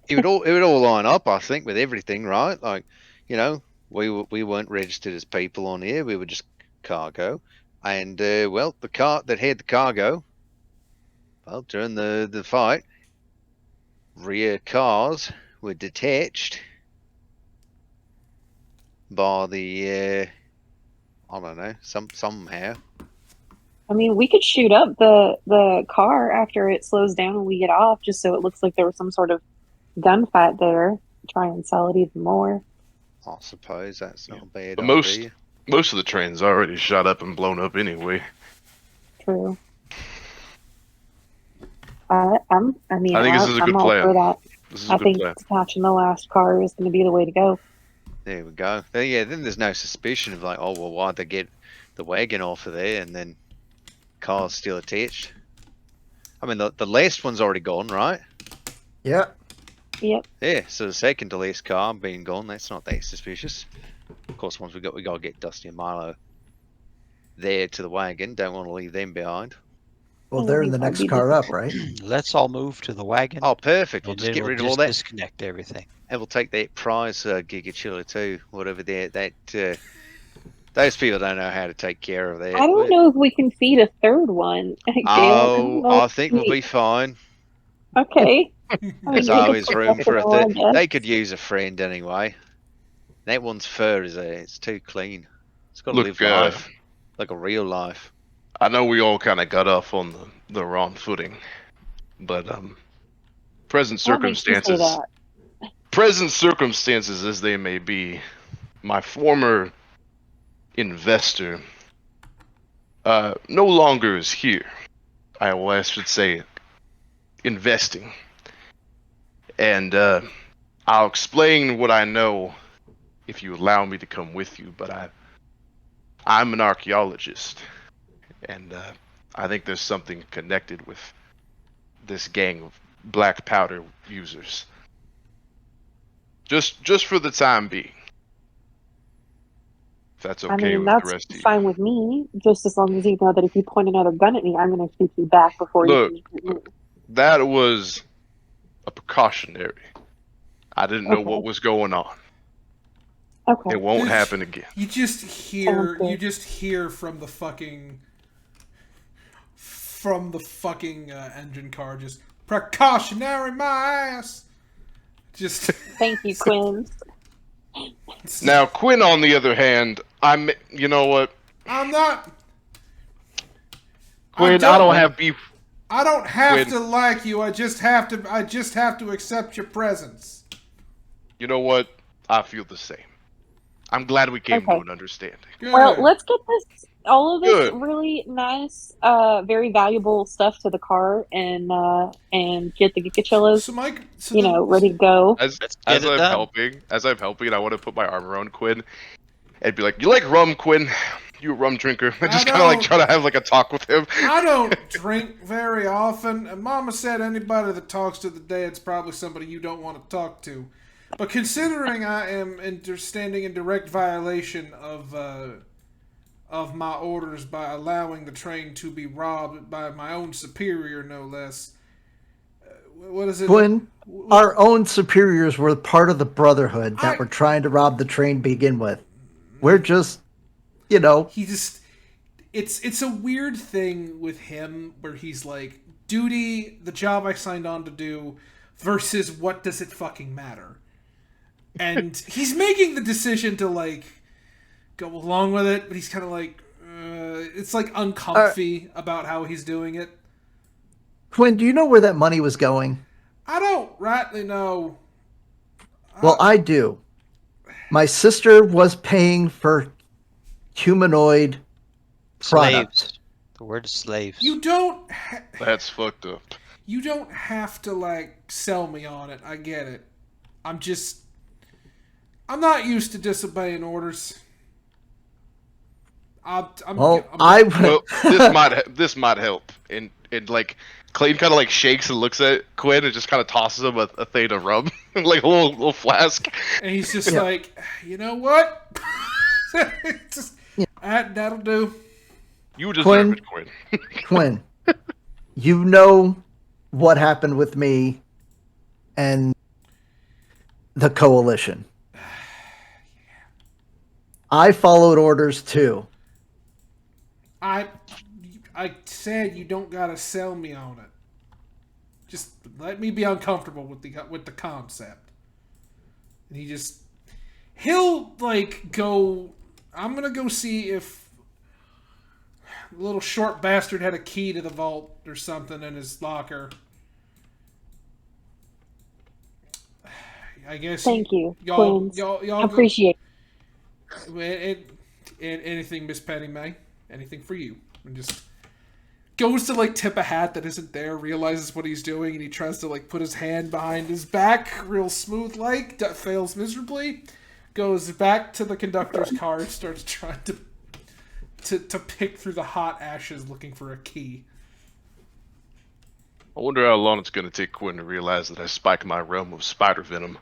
Speaker 3: It would all line up, I think, with everything, right? Like, we weren't registered as people on here. We were just cargo, and well, the car that had the cargo. Well, during the fight, rear cars were detached by the I don't know, somehow.
Speaker 6: I mean, we could shoot up the car after it slows down and we get off, just so it looks like there was some sort of gunfight there. Try and sell it even more.
Speaker 3: I suppose that's not a bad
Speaker 2: But
Speaker 3: idea.
Speaker 2: most of the trains are already shot up and blown up anyway.
Speaker 6: True. I think
Speaker 2: this is a good
Speaker 6: I'm all
Speaker 2: plan.
Speaker 6: for that.
Speaker 2: This is a
Speaker 6: I
Speaker 2: good
Speaker 6: think
Speaker 2: plan.
Speaker 6: detaching the last car is going to be the way to go.
Speaker 3: There we go. Then there's no suspicion of like, oh well, why'd they get the wagon off of there and then car's still attached? I mean, the last one's already gone, right?
Speaker 4: Yeah.
Speaker 6: Yep.
Speaker 3: Yeah, so the second to last car being gone, that's not that suspicious. Of course, once we gotta get Dusty and Milo there to the wagon. Don't want to leave them behind.
Speaker 4: Well, they're in the next car up, right?
Speaker 5: Let's all move to the wagon.
Speaker 3: Oh, perfect. We'll
Speaker 5: and
Speaker 3: just
Speaker 5: then
Speaker 3: get
Speaker 5: we'll
Speaker 3: rid of
Speaker 5: just
Speaker 3: all that.
Speaker 5: disconnect everything.
Speaker 3: And we'll take that prize Gigachiller too, whatever those people don't know how to take care of that.
Speaker 6: I don't know if we can feed a third one. Galen.
Speaker 3: Oh, I think we'll be fine.
Speaker 6: Okay.
Speaker 3: There's always room for a third. They could use a friend anyway. That one's fur it's too clean. It's got to live life like a real life.
Speaker 2: I know we all kind of got off on the wrong footing, but present circumstances as they may be, my former investor no longer is here. I should say investing, and I'll explain what I know if you allow me to come with you. But I'm an archaeologist, and I think there's something connected with this gang of black powder users. Just for the time being. that's
Speaker 6: I
Speaker 2: okay
Speaker 6: mean,
Speaker 2: with
Speaker 6: that's
Speaker 2: the rest of you.
Speaker 6: fine with me, just as long as you know that if you point another gun at me, I'm going to shoot you back before
Speaker 2: Look,
Speaker 6: you can shoot me.
Speaker 2: that was a precautionary. I didn't know
Speaker 6: Okay.
Speaker 2: what was going on.
Speaker 6: Okay.
Speaker 2: It won't happen again.
Speaker 1: You just hear,
Speaker 6: Sounds good.
Speaker 1: from the fucking engine car, just precautionary, my ass. Just
Speaker 6: Thank you, Quinn.
Speaker 2: Now, Quinn, on the other hand, you know what?
Speaker 1: I'm not.
Speaker 2: Quinn, I don't have beef.
Speaker 1: I don't have
Speaker 2: Quinn.
Speaker 1: to like you. I just have to accept your presence.
Speaker 2: You know what? I feel the same. I'm glad we came to
Speaker 6: Okay.
Speaker 2: an understanding.
Speaker 1: Good.
Speaker 6: Well, let's get all of this
Speaker 2: Good.
Speaker 6: really nice, very valuable stuff to the car and get the Gigachillas,
Speaker 1: So Mike, so
Speaker 6: ready to go.
Speaker 2: As
Speaker 5: Let's get it
Speaker 2: I'm
Speaker 5: done.
Speaker 2: helping, I want to put my arm around Quinn and be like, "You like rum, Quinn? You a rum drinker?" And just kind of like
Speaker 1: don't.
Speaker 2: try to have like a talk with him.
Speaker 1: I don't drink very often, and Mama said anybody that talks to the dead's probably somebody you don't want to talk to. But considering I am standing in direct violation of my orders by allowing the train to be robbed by my own superior, no less. What is it?
Speaker 4: Quinn, our own superiors were part of the brotherhood that
Speaker 1: I-
Speaker 4: were trying to rob the train to begin with. We're just, you know,
Speaker 1: He just it's a weird thing with him where he's like, duty, the job I signed on to do, versus what does it fucking matter? And he's making the decision to like go along with it, but he's kind of like it's like uncomfy about how he's doing it.
Speaker 4: Quinn, do you know where that money was going?
Speaker 1: I don't rightly know.
Speaker 4: Well, I do. My sister was paying for humanoid products.
Speaker 5: Slaves. The word is slaves.
Speaker 1: You don't
Speaker 2: That's fucked up.
Speaker 1: you don't have to like sell me on it. I get it. I'm not used to disobeying orders.
Speaker 4: Well,
Speaker 2: Well, this might help. And like Clayton kind of like shakes and looks at Quinn and just kind of tosses him a thing of rum, like a little flask.
Speaker 1: And he's just like, you know what? That'll do.
Speaker 2: You deserve it, Quinn.
Speaker 4: Quinn, you know what happened with me and the coalition. I followed orders too.
Speaker 1: I said you don't gotta sell me on it. Just let me be uncomfortable with the concept. And he'll like go. I'm gonna go see if the little short bastard had a key to the vault or something in his locker. I guess.
Speaker 6: Thank you,
Speaker 1: y'all.
Speaker 6: Quinn.
Speaker 1: Y'all
Speaker 6: Appreciate
Speaker 1: anything, Miss Penny May. Anything for you. And just goes to like tip a hat that isn't there, realizes what he's doing, and he tries to like put his hand behind his back real smooth like, fails miserably, goes back to the conductor's car and starts trying to pick through the hot ashes looking for a key.
Speaker 2: I wonder how long it's going to take Quinn to realize that I spiked my rum with spider venom.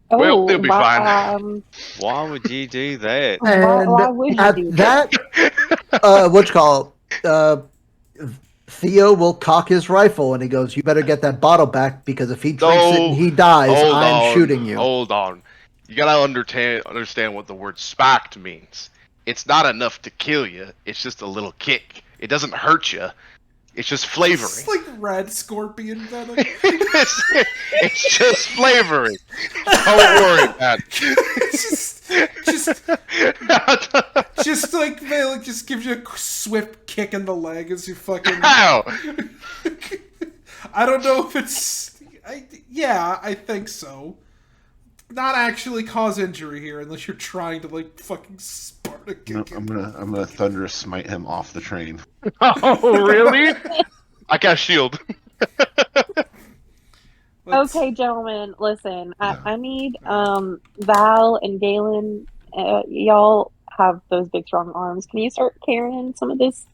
Speaker 2: Well, they'll be fine.
Speaker 3: Why would you do that?
Speaker 4: And
Speaker 6: why would you
Speaker 4: at
Speaker 6: do
Speaker 4: that, Theo will cock his rifle and he goes, "You better get that bottle back because if he drinks it and he dies, I'm shooting you."
Speaker 2: Hold on. You gotta understand what the word spiked means. It's not enough to kill you. It's just a little kick. It doesn't hurt you. It's just flavoring.
Speaker 1: It's like red scorpion venom.
Speaker 2: it's just flavoring. Don't worry about it.
Speaker 1: just like Valik just gives you a swift kick in the leg as you fucking.
Speaker 2: Ow!
Speaker 1: I don't know if it's. I think so. Not actually cause injury here, unless you're trying to like fucking Sparta kick
Speaker 7: I'm
Speaker 1: him.
Speaker 7: gonna thunderous smite him off the train.
Speaker 2: Oh, really? I got shield.
Speaker 6: Okay, gentlemen, listen. I need Val and Galen. Y'all have those big strong arms. Can you start carrying some of these?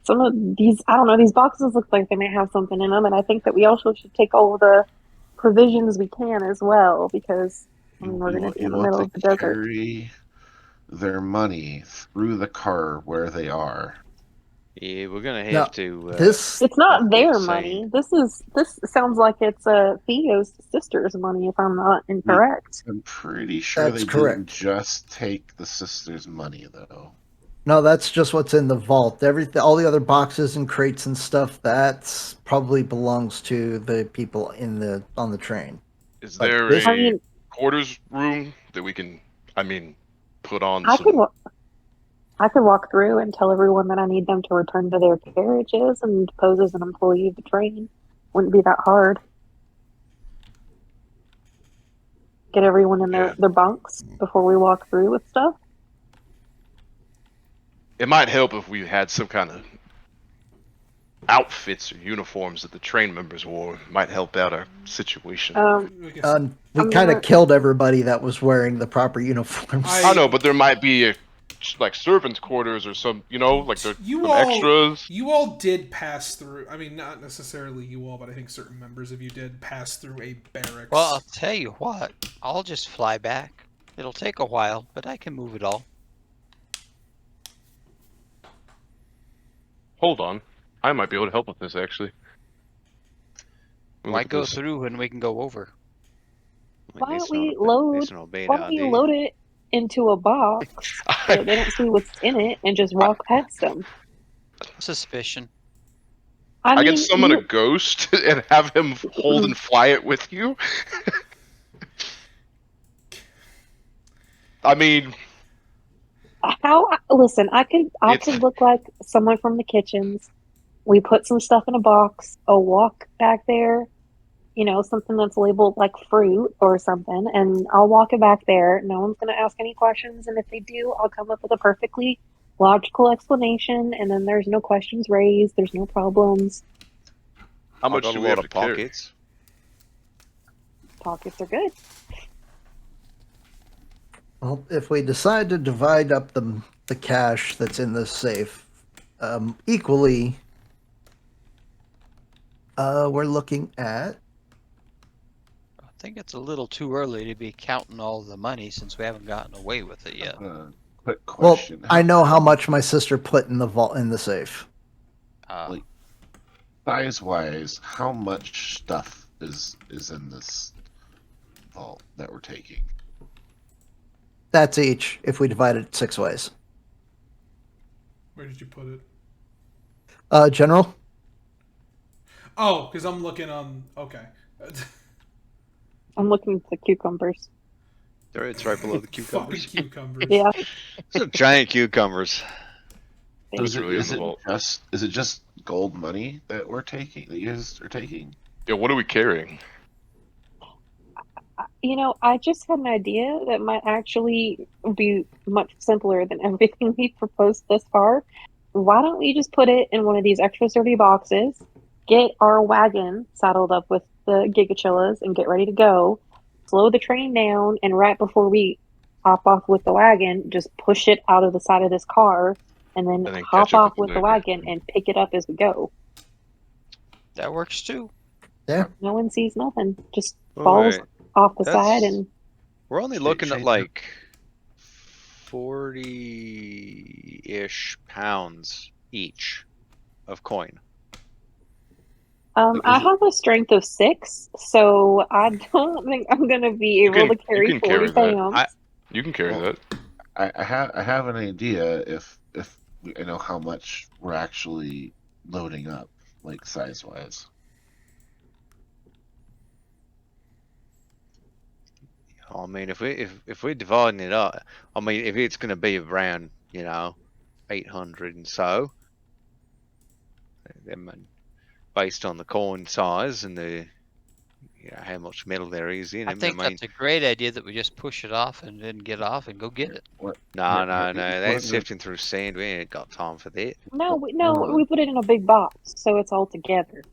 Speaker 6: I don't know. These boxes look like they may have something in them, and I think that we also should take all of the provisions we can as well, because I mean, we're going to be in the middle of the desert.
Speaker 7: Carry their money through the car where they are.
Speaker 3: Yeah, we're gonna
Speaker 4: Now,
Speaker 3: have to.
Speaker 4: this
Speaker 6: It's not
Speaker 3: like
Speaker 6: their
Speaker 3: you're
Speaker 6: money.
Speaker 3: saying.
Speaker 6: This sounds like it's Theo's sister's money, if I'm not incorrect.
Speaker 7: I'm pretty sure
Speaker 4: That's
Speaker 7: they
Speaker 4: correct.
Speaker 7: didn't just take the sister's money, though.
Speaker 4: No, that's just what's in the vault. Everything, all the other boxes and crates and stuff, that's probably belongs to the people on the train.
Speaker 2: Is
Speaker 4: But
Speaker 2: there
Speaker 4: this-
Speaker 6: I
Speaker 2: a
Speaker 6: mean,
Speaker 2: quarters room that we can, put on
Speaker 6: I
Speaker 2: some?
Speaker 6: could I could walk through and tell everyone that I need them to return to their carriages and pose as an employee of the train. Wouldn't be that hard. Get everyone in
Speaker 2: Yeah.
Speaker 6: their bunks before we walk through with stuff.
Speaker 2: It might help if we had some kind of outfits or uniforms that the train members wore. Might help out our situation.
Speaker 1: I guess
Speaker 4: We
Speaker 6: I'm
Speaker 4: kind of
Speaker 6: gonna-
Speaker 4: killed everybody that was wearing the proper uniforms.
Speaker 2: I know, but there might be like servants' quarters or some, like there's
Speaker 1: You
Speaker 2: some
Speaker 1: all-
Speaker 2: extras.
Speaker 1: You all did pass through. I mean, not necessarily you all, but I think certain members of you did pass through a barracks.
Speaker 5: Well, I'll tell you what. I'll just fly back. It'll take a while, but I can move it all.
Speaker 2: Hold on, I might be able to help with this actually. Look
Speaker 5: Why
Speaker 2: at
Speaker 5: go
Speaker 2: this.
Speaker 5: through when we can go over?
Speaker 6: Why don't
Speaker 3: That's
Speaker 6: we
Speaker 3: not a
Speaker 6: load-
Speaker 3: That's not a bad
Speaker 6: Why don't we
Speaker 3: idea.
Speaker 6: load it into a box so that they don't see what's in it and just walk past them?
Speaker 5: Suspicion.
Speaker 6: I
Speaker 2: I
Speaker 6: mean,
Speaker 2: can summon
Speaker 6: you-
Speaker 2: a ghost and have him hold and fly it with you. I mean,
Speaker 6: listen, I
Speaker 2: It's-
Speaker 6: could look like someone from the kitchens. We put some stuff in a box, a walk back there, something that's labeled like fruit or something, and I'll walk it back there. No one's gonna ask any questions, and if they do, I'll come up with a perfectly logical explanation, and then there's no questions raised, there's no problems.
Speaker 2: how
Speaker 3: I've
Speaker 2: much
Speaker 3: got
Speaker 2: do
Speaker 3: a
Speaker 2: we
Speaker 3: lot
Speaker 2: have
Speaker 3: of
Speaker 2: to carry?
Speaker 3: pockets.
Speaker 6: Pockets are good.
Speaker 4: Well, if we decide to divide up the cash that's in this safe equally, we're looking at
Speaker 5: I think it's a little too early to be counting all the money since we haven't gotten away with it yet.
Speaker 7: Quick
Speaker 4: well,
Speaker 7: question.
Speaker 4: I know how much my sister put in the vault in the safe.
Speaker 5: Uh,
Speaker 7: Size-wise, how much stuff is in this vault that we're taking?
Speaker 4: That's each if we divide it 6 ways.
Speaker 1: Where did you put it?
Speaker 4: General?
Speaker 1: Oh, because I'm looking on. Okay.
Speaker 6: I'm looking at the cucumbers.
Speaker 3: It's right below the
Speaker 1: Fucking
Speaker 3: cucumbers.
Speaker 1: cucumbers.
Speaker 6: Yeah.
Speaker 3: Some giant cucumbers.
Speaker 7: So is,
Speaker 2: really in the vault.
Speaker 7: is it just gold money that we're taking? That you guys are taking?
Speaker 2: Yeah, what are we carrying?
Speaker 6: I just had an idea that might actually be much simpler than everything we proposed thus far. Why don't we just put it in one of these extra sturdy boxes, get our wagon saddled up with the Gigachillas, and get ready to go, slow the train down, and right before we hop off with the wagon, just push it out of the side of this car, and then,
Speaker 2: And then
Speaker 6: hop
Speaker 2: catch up
Speaker 6: off
Speaker 2: with
Speaker 6: with
Speaker 2: the
Speaker 6: the wagon and pick it up as we go.
Speaker 5: that works too.
Speaker 4: Yeah.
Speaker 6: No one sees nothing. Just
Speaker 3: Oh,
Speaker 6: falls
Speaker 3: wait.
Speaker 6: off the
Speaker 3: That's-
Speaker 6: side and
Speaker 3: We're only looking at
Speaker 7: change
Speaker 3: like 40-ish pounds each of coin.
Speaker 6: I have a strength of 6, so I don't think I'm gonna be
Speaker 2: You
Speaker 6: able
Speaker 2: can-
Speaker 6: to carry
Speaker 2: you can
Speaker 6: 40
Speaker 2: carry that.
Speaker 6: pounds.
Speaker 2: You can carry
Speaker 7: Well,
Speaker 2: that.
Speaker 7: I have an idea if I know how much we're actually loading up, like size-wise.
Speaker 3: I mean, if we're dividing it up, I mean, if it's going to be around 800 and so, then based on the coin size and the how much metal there is in
Speaker 5: I
Speaker 3: them,
Speaker 5: think
Speaker 3: I mean,
Speaker 5: that's a great idea that we just push it off and then get off and go get it.
Speaker 3: no,
Speaker 7: Yeah,
Speaker 3: no, that's
Speaker 7: what-
Speaker 3: sifting through sand. We ain't got time for that.
Speaker 6: No, we put it in a big box, so it's all together.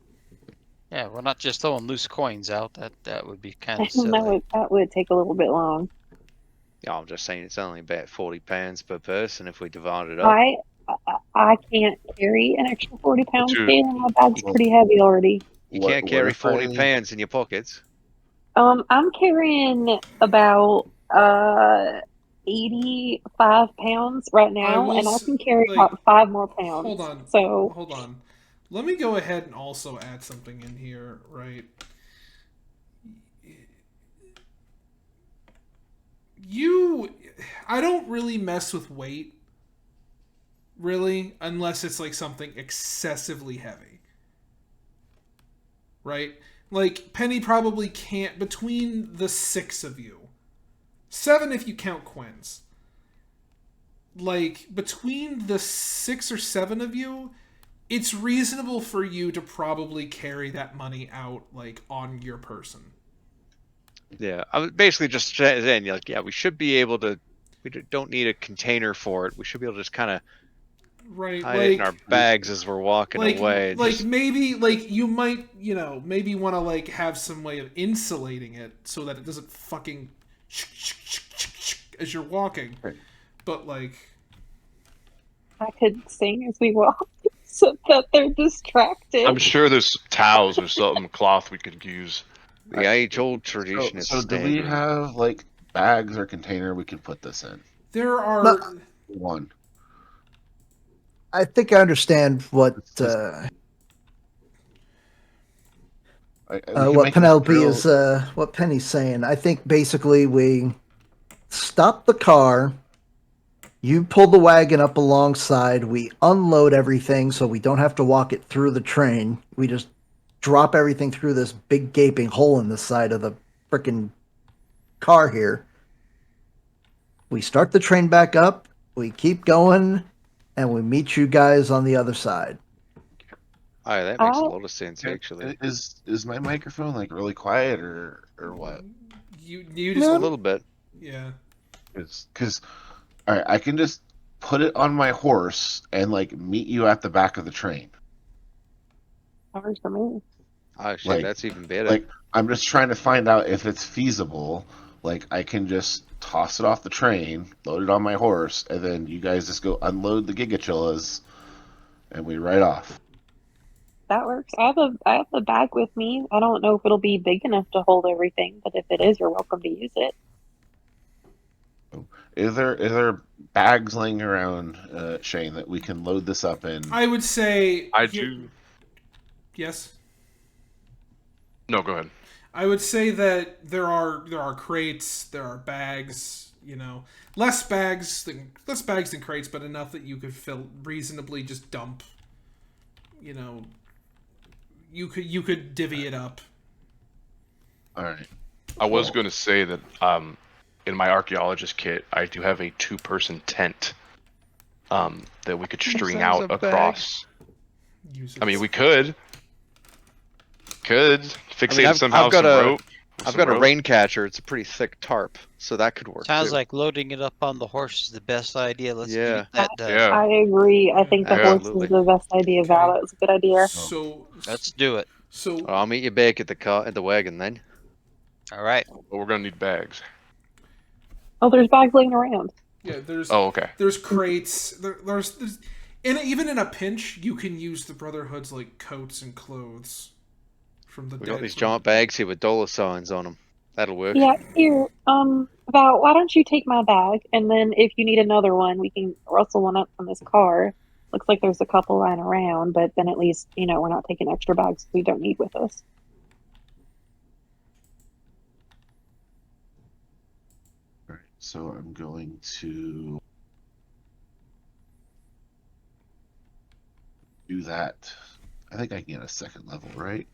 Speaker 5: Yeah, we're not just throwing loose coins out. That would be kind of
Speaker 6: that
Speaker 5: silly.
Speaker 6: would take a little bit long.
Speaker 3: Yeah, I'm just saying it's only about 40 pounds per person if we divide it up.
Speaker 6: I can't carry an extra 40 pounds,
Speaker 2: Dude.
Speaker 6: Galen. My bag's
Speaker 7: Well-
Speaker 6: pretty heavy already.
Speaker 3: You
Speaker 7: What-
Speaker 3: can't
Speaker 7: what
Speaker 3: carry
Speaker 7: if
Speaker 3: 40
Speaker 7: I-
Speaker 3: pounds in your pockets.
Speaker 6: I'm carrying about 85 pounds right now, and I can carry
Speaker 1: like,
Speaker 6: about 5 more pounds.
Speaker 1: hold on. Let me go ahead and also add something in here, right? I don't really mess with weight, really, unless it's like something excessively heavy. Right? Like, Penny probably can't, between the 6 of you, 7 if you count Quinn's, like, between the 6 or 7 of you, it's reasonable for you to probably carry that money out, like, on your person.
Speaker 3: Yeah, I was basically just saying, like, yeah, we should be able to. We don't need a container for it. We should be able to just kind of hide it in our bags as we're walking away.
Speaker 1: Like maybe, like you might, maybe want to like have some way of insulating it so that it doesn't fucking as you're walking.
Speaker 7: Right.
Speaker 1: But like,
Speaker 6: I could sing as we walk so that they're distracted.
Speaker 2: I'm sure there's towels or something, cloth we could use.
Speaker 3: The age-old tradition is
Speaker 7: So do
Speaker 3: standard.
Speaker 7: we have like bags or container we can put this in?
Speaker 1: there are
Speaker 4: No.
Speaker 7: One.
Speaker 4: I think I understand what
Speaker 7: I
Speaker 4: what Penelope is what Penny's saying. I think basically we stop the car, you pull the wagon up alongside, we unload everything so we don't have to walk it through the train. We just drop everything through this big gaping hole in the side of the frickin' car here. We start the train back up, we keep going, and we meet you guys on the other side.
Speaker 3: Oh, that makes a lot of sense, actually.
Speaker 7: Is my microphone like really quiet or what?
Speaker 1: you
Speaker 3: Just
Speaker 1: just
Speaker 3: a little bit.
Speaker 1: yeah.
Speaker 7: Because all right, I can just put it on my horse and like meet you at the back of the train.
Speaker 6: Works for me.
Speaker 3: Oh shit,
Speaker 7: Like-
Speaker 3: that's even better.
Speaker 7: Like I'm just trying to find out if it's feasible. Like I can just toss it off the train, load it on my horse, and then you guys just go unload the Gigachillas, and we ride off.
Speaker 6: That works. I have a bag with me. I don't know if it'll be big enough to hold everything, but if it is, you're welcome to use it.
Speaker 7: Is there bags laying around, Shane, that we can load this up in?
Speaker 1: I would say
Speaker 2: I do.
Speaker 1: Yes.
Speaker 2: No, go ahead.
Speaker 1: I would say that there are crates, there are bags, less bags than crates, but enough that you could reasonably just dump. You could divvy it up.
Speaker 7: All right.
Speaker 2: I was going to say that in my archaeologist kit, I do have a 2-person tent that we could string
Speaker 3: Sounds
Speaker 2: out
Speaker 3: a bag.
Speaker 2: across.
Speaker 1: Use it.
Speaker 2: I mean, we could fixate
Speaker 3: I've
Speaker 2: somehow
Speaker 3: got
Speaker 2: some
Speaker 3: a-
Speaker 2: rope.
Speaker 3: I've got a rain catcher. It's a pretty thick tarp, so that could work.
Speaker 5: Sounds
Speaker 3: too.
Speaker 5: like loading it up on the horse is the best idea. Let's
Speaker 3: Yeah.
Speaker 5: get that done.
Speaker 2: Yeah.
Speaker 6: I agree. I think the horse
Speaker 3: Absolutely.
Speaker 6: is the best idea.
Speaker 1: Okay.
Speaker 6: Val, it's a good idea.
Speaker 1: So
Speaker 5: Let's do it.
Speaker 1: so
Speaker 3: I'll meet you back at the wagon then.
Speaker 5: All right.
Speaker 2: But we're going to need bags.
Speaker 6: Oh, there's bags laying around.
Speaker 1: yeah, there's
Speaker 2: Oh, okay.
Speaker 1: there's crates. There's and even in a pinch, you can use the Brotherhood's like coats and clothes from the
Speaker 3: We
Speaker 1: dead.
Speaker 3: got these giant bags here with dollar signs on them. That'll work.
Speaker 6: Yeah, here. Val, why don't you take my bag, and then if you need another one, we can rustle one up from this car. Looks like there's a couple lying around, but then at least we're not taking extra bags we don't need with us.
Speaker 7: All right. So I'm going to do that. I think I can get a second level, right?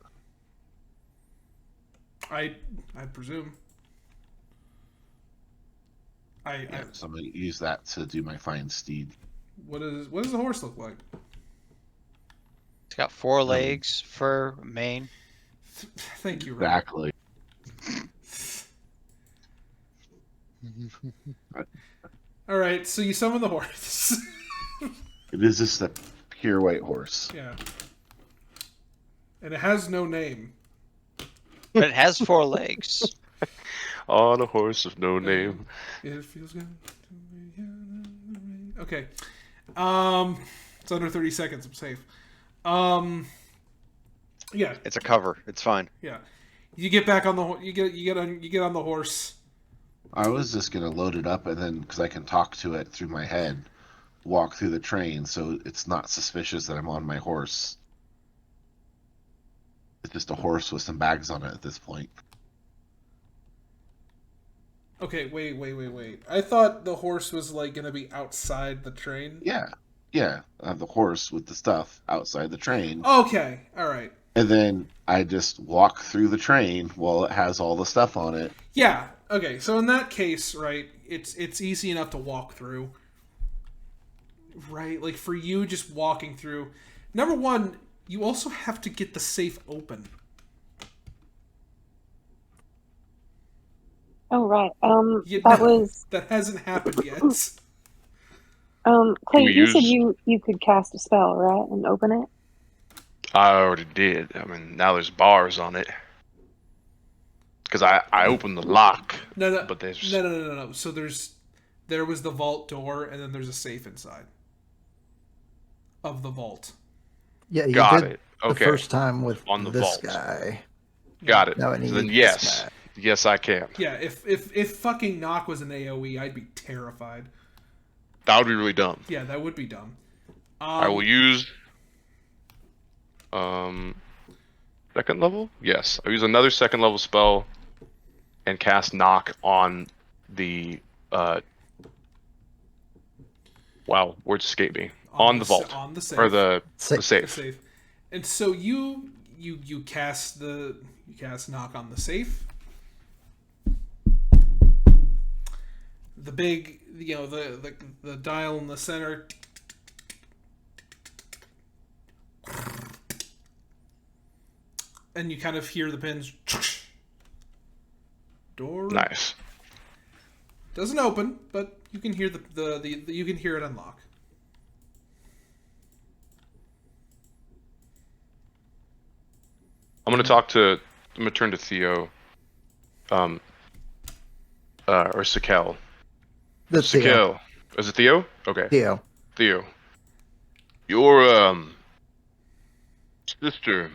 Speaker 1: I presume.
Speaker 7: Yeah. So I'm going to use that to do my fine steed.
Speaker 1: What does the horse look like?
Speaker 5: It's got 4 legs, fur, mane.
Speaker 1: Thank you, Rob.
Speaker 7: Exactly.
Speaker 1: All right, so you summon the horse.
Speaker 7: It is just a pure white horse.
Speaker 1: Yeah. And it has no name.
Speaker 5: But it has 4 legs.
Speaker 2: On a horse of no name.
Speaker 1: It feels good. Okay. It's under 30 seconds. I'm safe. Yeah.
Speaker 3: It's a cover. It's fine.
Speaker 1: Yeah. You get back on the you get on the horse.
Speaker 7: I was just gonna load it up and then, because I can talk to it through my head, walk through the train so it's not suspicious that I'm on my horse. It's just a horse with some bags on it at this point.
Speaker 1: Okay, wait. I thought the horse was like gonna be outside the train.
Speaker 7: Yeah. I have the horse with the stuff outside the train.
Speaker 1: Okay, all right.
Speaker 7: And then I just walk through the train while it has all the stuff on it.
Speaker 1: Yeah. Okay. So in that case, right, it's easy enough to walk through. Right, like for you just walking through. Number one, you also have to get the safe open.
Speaker 6: Oh right.
Speaker 1: That hasn't happened yet.
Speaker 6: Clayton, you said you could cast a spell, right, and open it.
Speaker 2: I already did. I mean, now there's bars on it. Because I opened the lock.
Speaker 1: No.
Speaker 2: But there's...
Speaker 1: No. So there was the vault door, and then there's a safe inside of the vault.
Speaker 4: Yeah, you
Speaker 2: Got
Speaker 4: did
Speaker 2: it. Okay.
Speaker 4: the first time with
Speaker 2: On the
Speaker 4: this
Speaker 2: vault.
Speaker 4: guy.
Speaker 2: Got it.
Speaker 4: Now I need
Speaker 2: So then
Speaker 4: this
Speaker 2: yes.
Speaker 4: guy.
Speaker 2: Yes, I can.
Speaker 1: Yeah, if fucking knock was an AoE, I'd be terrified.
Speaker 2: That would be really dumb.
Speaker 1: Yeah, that would be dumb.
Speaker 2: I will use... second level? Yes. I'll use another second level spell and cast knock on the wow, words escape me. On the vault.
Speaker 1: On the safe.
Speaker 2: Or the
Speaker 1: The
Speaker 2: safe.
Speaker 1: safe. And so you cast knock on the safe. The big, the dial in the center. And you kind of hear the pins. Door.
Speaker 2: Nice.
Speaker 1: Doesn't open, but you can hear you can hear it unlock.
Speaker 2: I'm gonna turn to Theo. Or Sakel.
Speaker 4: The Theo.
Speaker 2: Sakel. Is it Theo? Okay.
Speaker 4: Theo.
Speaker 2: Your sister,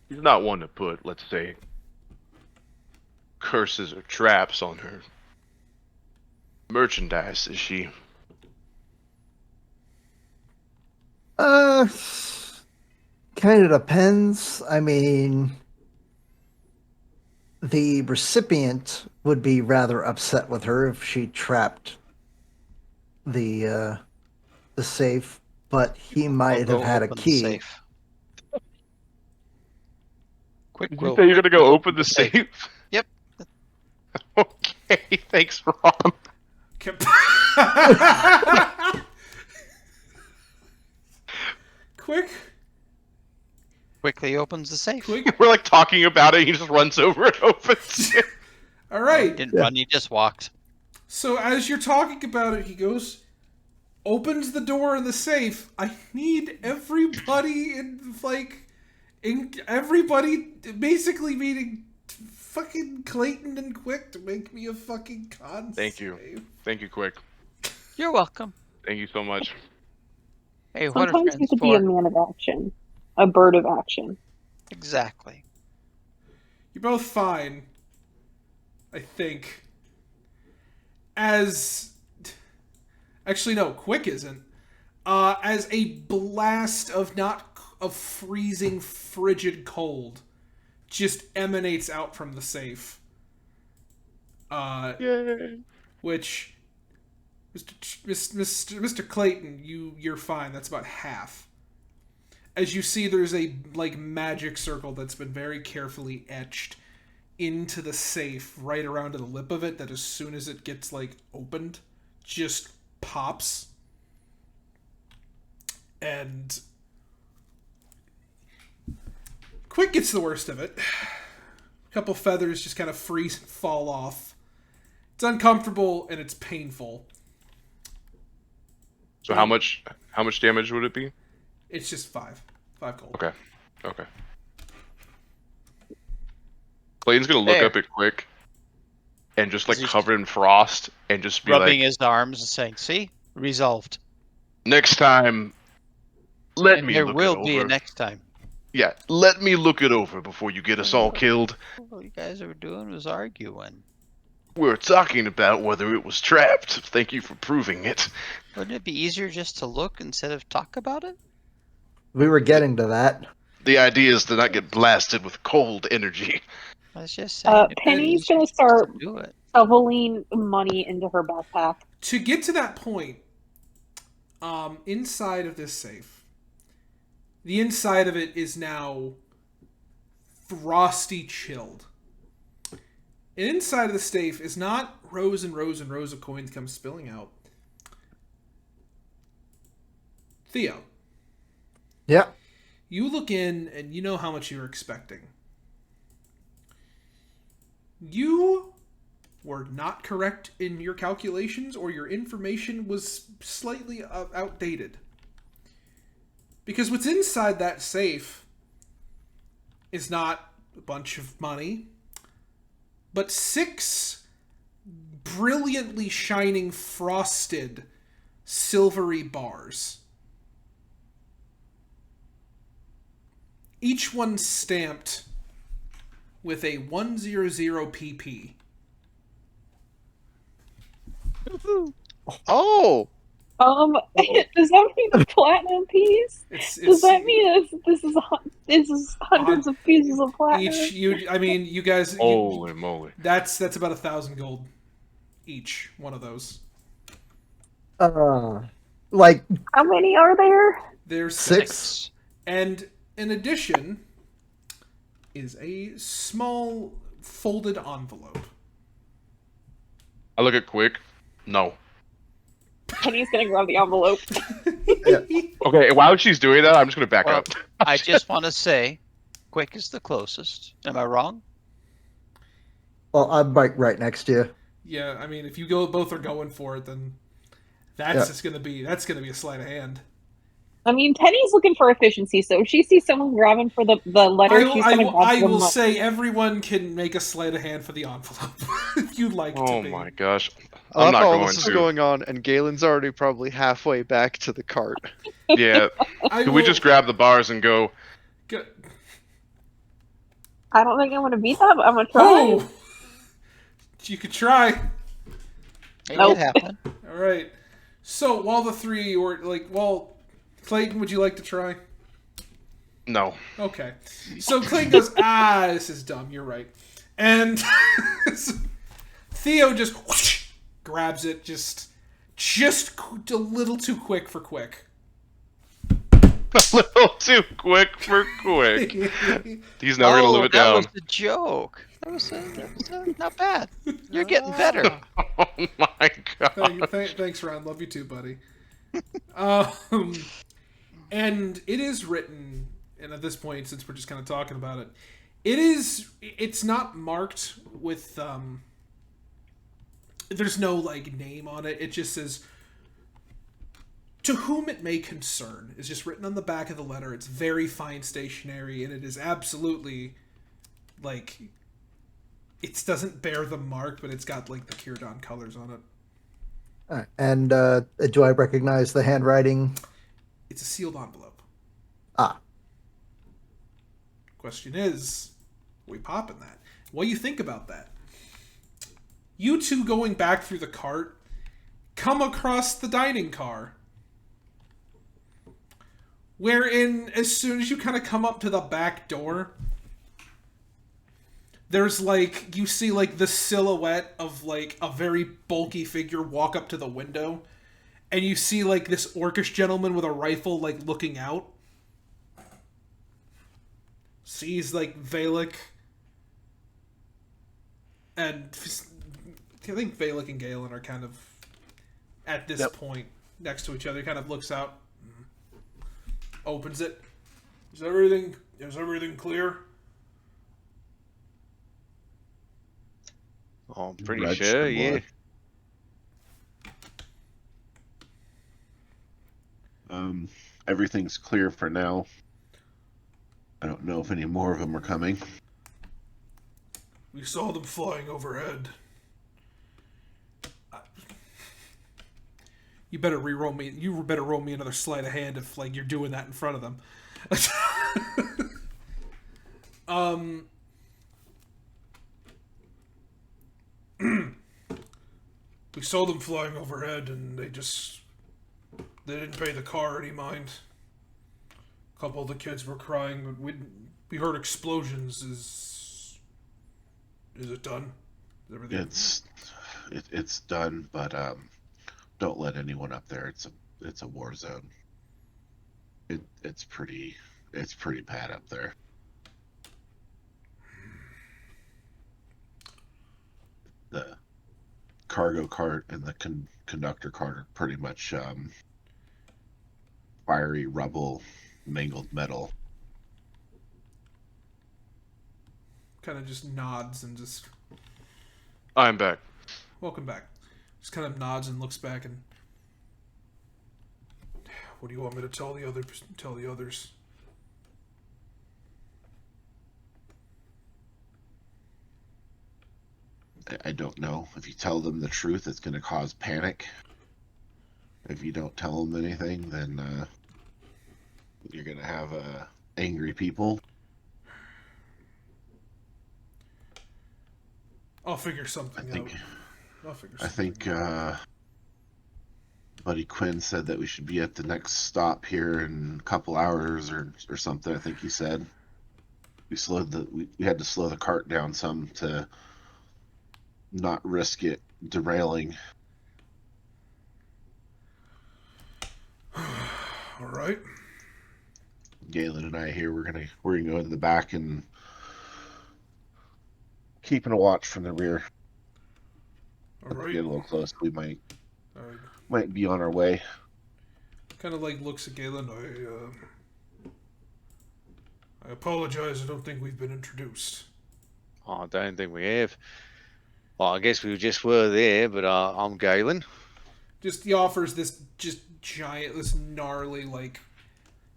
Speaker 2: she's not one to put, let's say, curses or traps on her merchandise, is she?
Speaker 4: Kind of depends. I mean, the recipient would be rather upset with her if she trapped the safe, but he might have had a key.
Speaker 5: Safe. Quick,
Speaker 2: Did you say you're gonna go open the safe?
Speaker 5: Yep.
Speaker 2: Okay, thanks, Ron.
Speaker 5: Quickly opens the safe.
Speaker 2: We're like talking about it, he just runs over and opens it.
Speaker 1: All right.
Speaker 5: Didn't run, he just walked.
Speaker 1: So as you're talking about it, he goes, opens the door in the safe. I need everybody everybody, basically meaning fucking Clayton and Quick, to make me a fucking con
Speaker 2: Thank you.
Speaker 1: save.
Speaker 2: Thank you, Quick.
Speaker 5: You're welcome.
Speaker 2: Thank you so much.
Speaker 5: Hey, what are
Speaker 6: Sometimes you
Speaker 5: friends
Speaker 6: could be a
Speaker 5: for?
Speaker 6: man of action, a bird of action.
Speaker 5: Exactly.
Speaker 1: You're both fine, I think. Actually, no, Quick isn't. As a blast of freezing, frigid cold just emanates out from the safe.
Speaker 2: Yay.
Speaker 1: Which, Mr. Clayton, you're fine. That's about half. As you see, there's a magic circle that's been very carefully etched into the safe, right around to the lip of it. That as soon as it gets opened, just pops. And Quick gets the worst of it. A couple feathers just kind of freeze and fall off. It's uncomfortable and it's painful.
Speaker 2: So how much damage would it be?
Speaker 1: It's just 5 cold.
Speaker 2: Okay. Clayton's gonna look
Speaker 5: There.
Speaker 2: up at Quick and just
Speaker 5: Is he
Speaker 2: covered in frost and just be
Speaker 5: Rubbing
Speaker 2: like,
Speaker 5: his arms and saying, "See, resolved."
Speaker 2: next time, let
Speaker 5: And
Speaker 2: me
Speaker 5: there
Speaker 2: look
Speaker 5: will
Speaker 2: it
Speaker 5: be a
Speaker 2: over.
Speaker 5: next time.
Speaker 2: Yeah, let me look it over before you get us all killed.
Speaker 5: All you guys were doing was arguing.
Speaker 2: We're talking about whether it was trapped. Thank you for proving it.
Speaker 5: Wouldn't it be easier just to look instead of talk about it?
Speaker 4: We were getting to that.
Speaker 2: The idea is to not get blasted with cold energy.
Speaker 5: I was just saying. it'd be
Speaker 6: Penny's
Speaker 5: easier
Speaker 6: gonna
Speaker 5: just
Speaker 6: start
Speaker 5: to do it.
Speaker 6: shoveling money into her backpack.
Speaker 1: To get to that point, inside of this safe, the inside of it is now frosty chilled. And inside of the safe is not rows and rows and rows of coins come spilling out. Theo,
Speaker 4: Yeah.
Speaker 1: you look in and you know how much you're expecting. You were not correct in your calculations, or your information was slightly outdated. Because what's inside that safe is not a bunch of money, but 6 brilliantly shining frosted silvery bars. Each one stamped with a 100 PP.
Speaker 3: Oh,
Speaker 6: Does that mean a platinum piece? Does that mean this is hundreds of pieces of platinum?
Speaker 1: you guys.
Speaker 2: Holy moly!
Speaker 1: That's about 1,000 gold each one of those.
Speaker 4: Like
Speaker 6: How many are there?
Speaker 1: There's
Speaker 4: 6.
Speaker 1: and in addition is a small folded envelope.
Speaker 2: I look at Quick. No.
Speaker 6: Penny's gonna grab the envelope.
Speaker 2: Okay, while she's doing that, I'm just gonna back
Speaker 5: Well,
Speaker 2: up.
Speaker 5: I just want to say, Quick is the closest. Am I wrong?
Speaker 4: Well, I'm right next to you.
Speaker 1: Yeah, I mean, if you both are going for it, then that's gonna be a sleight of hand.
Speaker 6: I mean, Penny's looking for efficiency, so if she sees someone grabbing for the letter, she's gonna grab
Speaker 1: I
Speaker 6: the
Speaker 1: will
Speaker 6: money.
Speaker 1: say everyone can make a sleight of hand for the envelope if you'd like to
Speaker 2: Oh
Speaker 1: be.
Speaker 2: my gosh.
Speaker 3: I
Speaker 2: I'm
Speaker 3: love
Speaker 2: not
Speaker 3: how
Speaker 2: going
Speaker 3: this is
Speaker 2: to.
Speaker 3: going on, and Galen's already probably halfway back to the cart.
Speaker 2: Yeah. Can we just grab the bars and go?
Speaker 6: I don't think I'm gonna beat that, but I'm gonna try.
Speaker 1: Oh! You could try.
Speaker 5: It
Speaker 6: Nope.
Speaker 5: could happen.
Speaker 1: All right. So while the three were Clayton, would you like to try?
Speaker 2: No.
Speaker 1: Okay. So Clayton goes, this is dumb. You're right. And Theo just whoosh, grabs it, just a little too quick for Quick.
Speaker 2: A little too quick for Quick. He's never gonna live it
Speaker 5: that
Speaker 2: down.
Speaker 5: was the joke. That was not bad. You're getting better.
Speaker 2: Oh my god.
Speaker 1: Thanks, Ron. Love you too, buddy. And it is written, and at this point, since we're just kind of talking about it, it's not marked with, there's no, name on it. It just says, "To whom it may concern," is just written on the back of the letter. It's very fine stationery, and it is absolutely, it doesn't bear the mark, but it's got, the Kiradon colors on it.
Speaker 4: And do I recognize the handwriting?
Speaker 1: It's a sealed envelope.
Speaker 4: Ah.
Speaker 1: Question is, we popping that? What do you think about that? You two going back through the cart come across the dining car. Wherein, as soon as you kind of come up to the back door, there's you see the silhouette of a very bulky figure walk up to the window, and you see this orcish gentleman with a rifle looking out. Sees Valik, and I think Valik and Galen are kind of at this point next to each other. He kind of looks out, opens it. Is everything clear?
Speaker 3: Oh, I'm pretty
Speaker 7: Red
Speaker 3: sure,
Speaker 7: Shamrock.
Speaker 3: yeah.
Speaker 7: Everything's clear for now. I don't know if any more of them are coming.
Speaker 1: We saw them flying overhead. You better re-roll me. You better roll me another sleight of hand if you're doing that in front of them. saw them flying overhead, and they didn't pay the car any mind. A couple of the kids were crying, but we heard explosions. Is it done? Is everything?
Speaker 7: It's done, but don't let anyone up there. It's a war zone. It's pretty bad up there. The cargo cart and the conductor cart are pretty much fiery rubble, mangled metal.
Speaker 1: Kind of just nods and just,
Speaker 2: I'm back.
Speaker 1: welcome back. Just kind of nods and looks back and, what do you want me to tell the others?
Speaker 7: I don't know. If you tell them the truth, it's going to cause panic. If you don't tell them anything, then you're going to have angry people.
Speaker 1: I'll figure something out.
Speaker 7: I think Buddy Quinn said that we should be at the next stop here in a couple hours or something. I think he said we had to slow the cart down some to not risk it derailing.
Speaker 1: All right.
Speaker 7: Galen and I here, we're gonna go in the back and keeping a watch from the rear.
Speaker 1: All right.
Speaker 7: Get a little close. We might
Speaker 1: All right.
Speaker 7: be on our way.
Speaker 1: Kind of like looks at Galen. I apologize. I don't think we've been introduced.
Speaker 3: Oh, I don't think we have. Well, I guess we just were there, but I'm Galen.
Speaker 1: Just he offers this just giant, this gnarly, like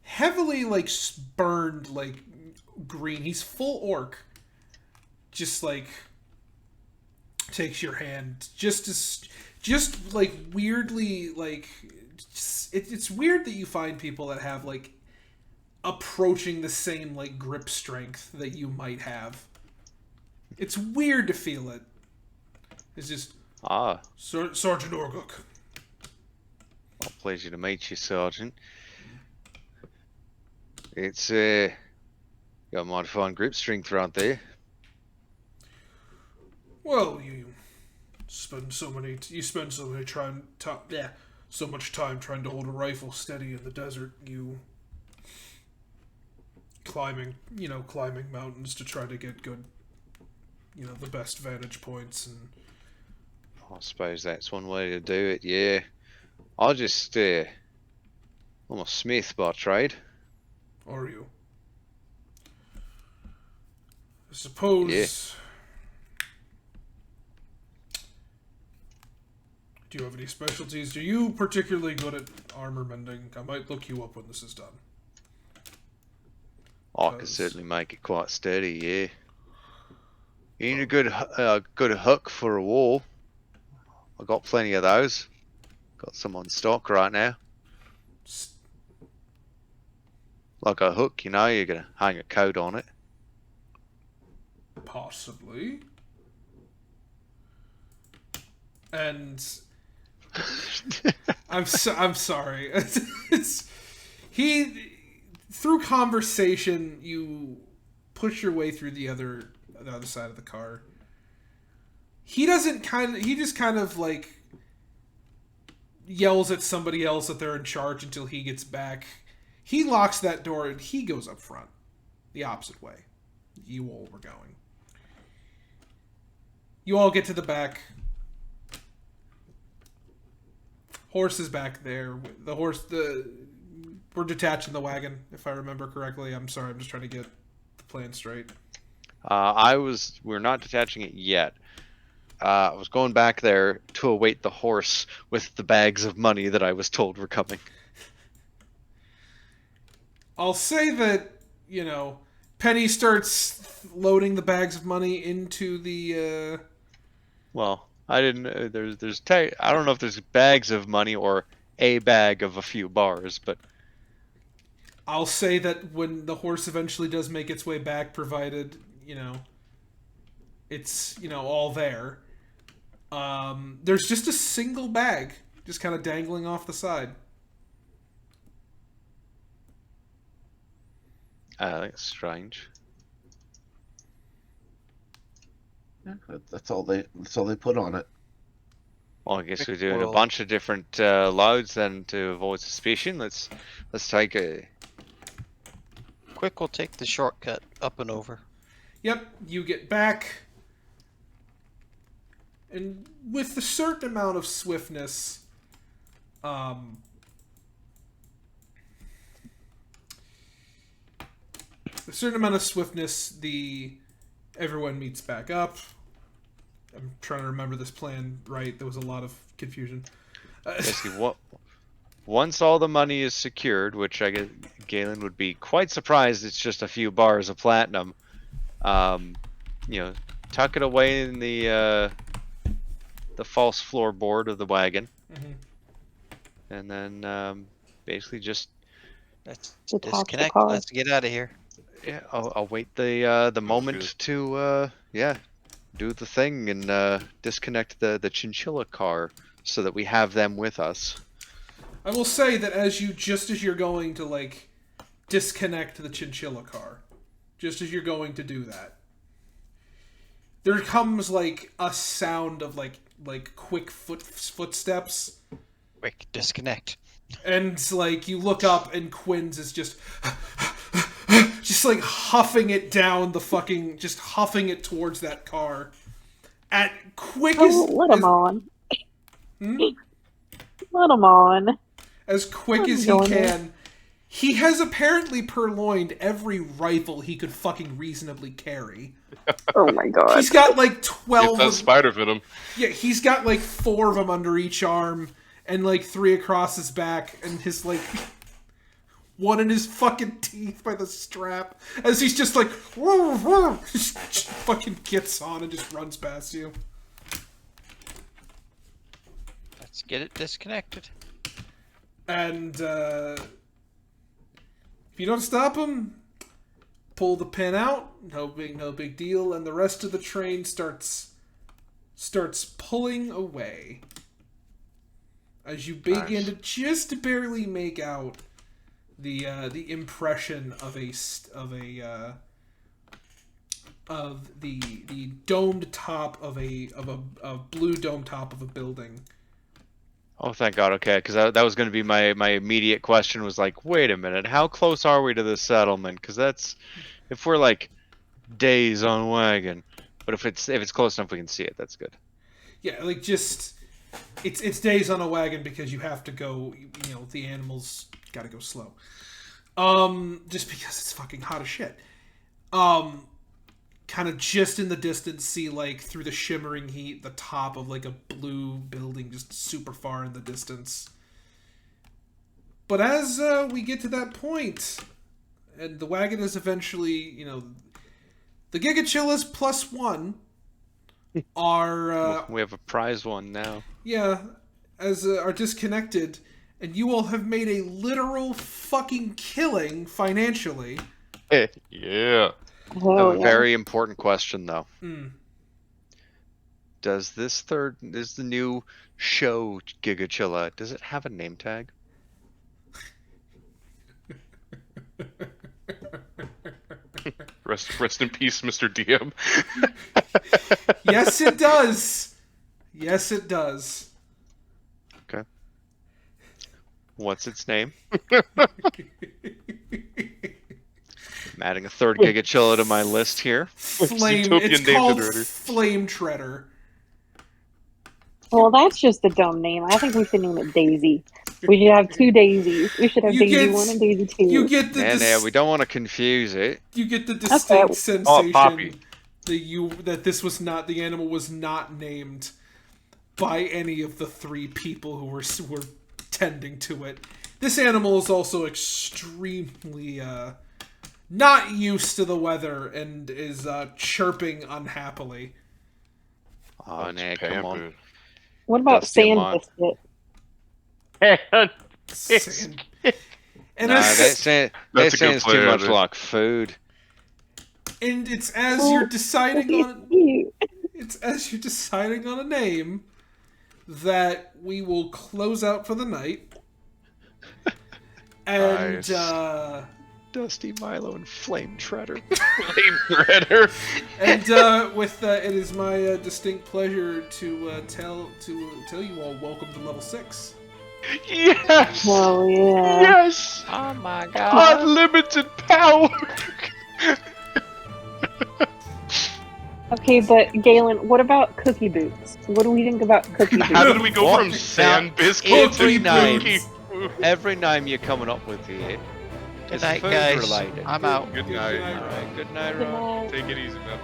Speaker 1: heavily like burned like green. He's full orc. Just like takes your hand, just like weirdly like it's weird that you find people that have like approaching the same like grip strength that you might have. It's weird to feel it. It's just Sergeant Orguk.
Speaker 3: Well, pleasure to meet you, Sergeant. It's got a mighty fine grip strength right there.
Speaker 1: Well, you spend so much time trying to hold a rifle steady in the desert. You climbing mountains to try to get good, the best vantage points. And
Speaker 3: I suppose that's one way to do it, yeah. I just, I'm a smith by trade.
Speaker 1: Are you? I suppose.
Speaker 3: Yeah.
Speaker 1: Do you have any specialties? Are you particularly good at armor mending? I might look you up when this is done.
Speaker 3: I can certainly make it quite sturdy, yeah. You need a good hook for a wall. I got plenty of those. Got some on stock right now. Like a hook, you're gonna hang a coat on it.
Speaker 1: Possibly. And I'm sorry. Through conversation, you push your way through the other side of the car. He just kind of like yells at somebody else that they're in charge until he gets back. He locks that door and he goes up front, the opposite way you all were going. You all get to the back. Horse is back there. We're detaching the wagon, if I remember correctly. I'm sorry, I'm just trying to get the plan straight.
Speaker 3: We're not detaching it yet. I was going back there to await the horse with the bags of money that I was told were coming.
Speaker 1: I'll say that, Penny starts loading the bags of money into the,
Speaker 3: Well, I didn't know. I don't know if there's bags of money or a bag of a few bars, but
Speaker 1: I'll say that when the horse eventually does make its way back, provided, it's, all there, There's just a single bag, just kind of dangling off the side.
Speaker 3: That's strange.
Speaker 7: Yeah, that's all they put on it.
Speaker 3: Well, I guess we're doing a
Speaker 5: Well-
Speaker 3: bunch of different loads then to avoid suspicion. Let's take a.
Speaker 5: Quick will take the shortcut up and over.
Speaker 1: Yep, you get back, and with a certain amount of swiftness, everyone meets back up. I'm trying to remember this plan right. There was a lot of confusion.
Speaker 3: Basically, once all the money is secured, which I guess Galen would be quite surprised it's just a few bars of platinum, tuck it away in the false floorboard of the wagon, and then basically just
Speaker 5: Let's
Speaker 6: Detach the
Speaker 5: disconnect.
Speaker 6: car.
Speaker 5: Let's get out of here.
Speaker 3: I'll wait the moment to do the thing and disconnect the chinchilla car so that we have them with us.
Speaker 1: I will say that as you're going to like disconnect the chinchilla car, just as you're going to do that, there comes like a sound of like quick footsteps,
Speaker 5: Quick, disconnect.
Speaker 1: and like you look up and Quinn's is just like huffing it down the fucking, just huffing it towards that car at quickest.
Speaker 6: Oh, let him on.
Speaker 1: Hmm?
Speaker 6: Let him on.
Speaker 1: As quick
Speaker 6: I'm
Speaker 1: as he
Speaker 6: going
Speaker 1: can. He has apparently purloined every rifle he could fucking reasonably carry.
Speaker 6: Oh my god.
Speaker 1: He's got like 12
Speaker 2: Get that
Speaker 1: of,
Speaker 2: spider venom.
Speaker 1: yeah, he's got like 4 of them under each arm and like 3 across his back and his like one in his fucking teeth by the strap as he's just like just fucking gets on and just runs past you.
Speaker 5: Let's get it disconnected.
Speaker 1: And if you don't stop him, pull the pin out. No big deal. And the rest of the train starts pulling away. As you begin to just barely make out the impression of the domed top of a blue dome top of a building.
Speaker 3: Oh, thank God. Okay, because that was going to be my immediate question. Was like, wait a minute, how close are we to the settlement? Because that's if we're like days on wagon, but if it's close enough, we can see it. That's good.
Speaker 1: Yeah, like just it's days on a wagon because you have to go. You know, the animals got to go slow. Just because it's fucking hot as shit. Kind of just in the distance, see like through the shimmering heat, the top of like a blue building, just super far in the distance. But as we get to that point, and the wagon is eventually, the Gigachillas +1 are
Speaker 3: we have a prize one now.
Speaker 1: are disconnected, and you all have made a literal fucking killing financially.
Speaker 2: Yeah.
Speaker 6: Hell
Speaker 3: A
Speaker 6: yeah.
Speaker 3: very important question, though.
Speaker 1: Mm.
Speaker 3: Does the new show Gigachilla, does it have a name tag?
Speaker 2: Rest in peace, Mr. DM.
Speaker 1: Yes, it does. Yes, it does.
Speaker 3: Okay. What's its name? I'm adding a third Gigachilla to my list here.
Speaker 1: Flame.
Speaker 2: Utopian
Speaker 1: It's
Speaker 2: names
Speaker 1: called
Speaker 2: already.
Speaker 1: Flame Treader.
Speaker 6: Well, that's just a dumb name. I think we should name it Daisy. We should have 2 Daisies. We should have
Speaker 1: You
Speaker 6: Daisy
Speaker 1: get-
Speaker 6: 1 and Daisy 2.
Speaker 1: You get the
Speaker 3: And we don't want to confuse it.
Speaker 1: you get the
Speaker 6: Okay.
Speaker 1: distinct sensation
Speaker 2: Poppy.
Speaker 1: that this was not, the animal was not named by any of the 3 people who were tending to it. This animal is also extremely not used to the weather and is chirping unhappily.
Speaker 3: Oh, nah, come on.
Speaker 2: Pampered.
Speaker 6: What about
Speaker 3: Dusty
Speaker 6: Sand
Speaker 3: Amon.
Speaker 6: Biscuit?
Speaker 1: Sand. And
Speaker 3: Nah,
Speaker 1: as,
Speaker 3: that
Speaker 2: That's a good
Speaker 3: sounds
Speaker 2: play,
Speaker 3: too much
Speaker 2: Eddie.
Speaker 3: like food.
Speaker 1: and it's as you're deciding
Speaker 6: He's
Speaker 1: on
Speaker 6: cute.
Speaker 1: it's as you're deciding on a name that we will close out for the night. And
Speaker 2: Nice. Dusty Milo and Flame Treader.
Speaker 7: Flame Threader.
Speaker 1: and with it is my distinct pleasure to tell you all welcome to level 6.
Speaker 2: Yes!
Speaker 6: Oh yeah.
Speaker 2: Yes!
Speaker 5: Oh my god.
Speaker 2: Unlimited power!
Speaker 6: Okay, but Galen, what about cookie boots? What do we think about cookie boots?
Speaker 2: How did we go
Speaker 3: What?
Speaker 2: from sand biscuit
Speaker 3: every
Speaker 2: to
Speaker 3: name.
Speaker 2: cookie?
Speaker 3: Every name you're coming up with here
Speaker 5: Good
Speaker 3: is
Speaker 5: night,
Speaker 3: food
Speaker 5: guys.
Speaker 3: related.
Speaker 5: I'm out.
Speaker 7: Good night.
Speaker 3: Alright, good night,
Speaker 6: Good
Speaker 3: Ron.
Speaker 6: night.
Speaker 7: Take it easy, man.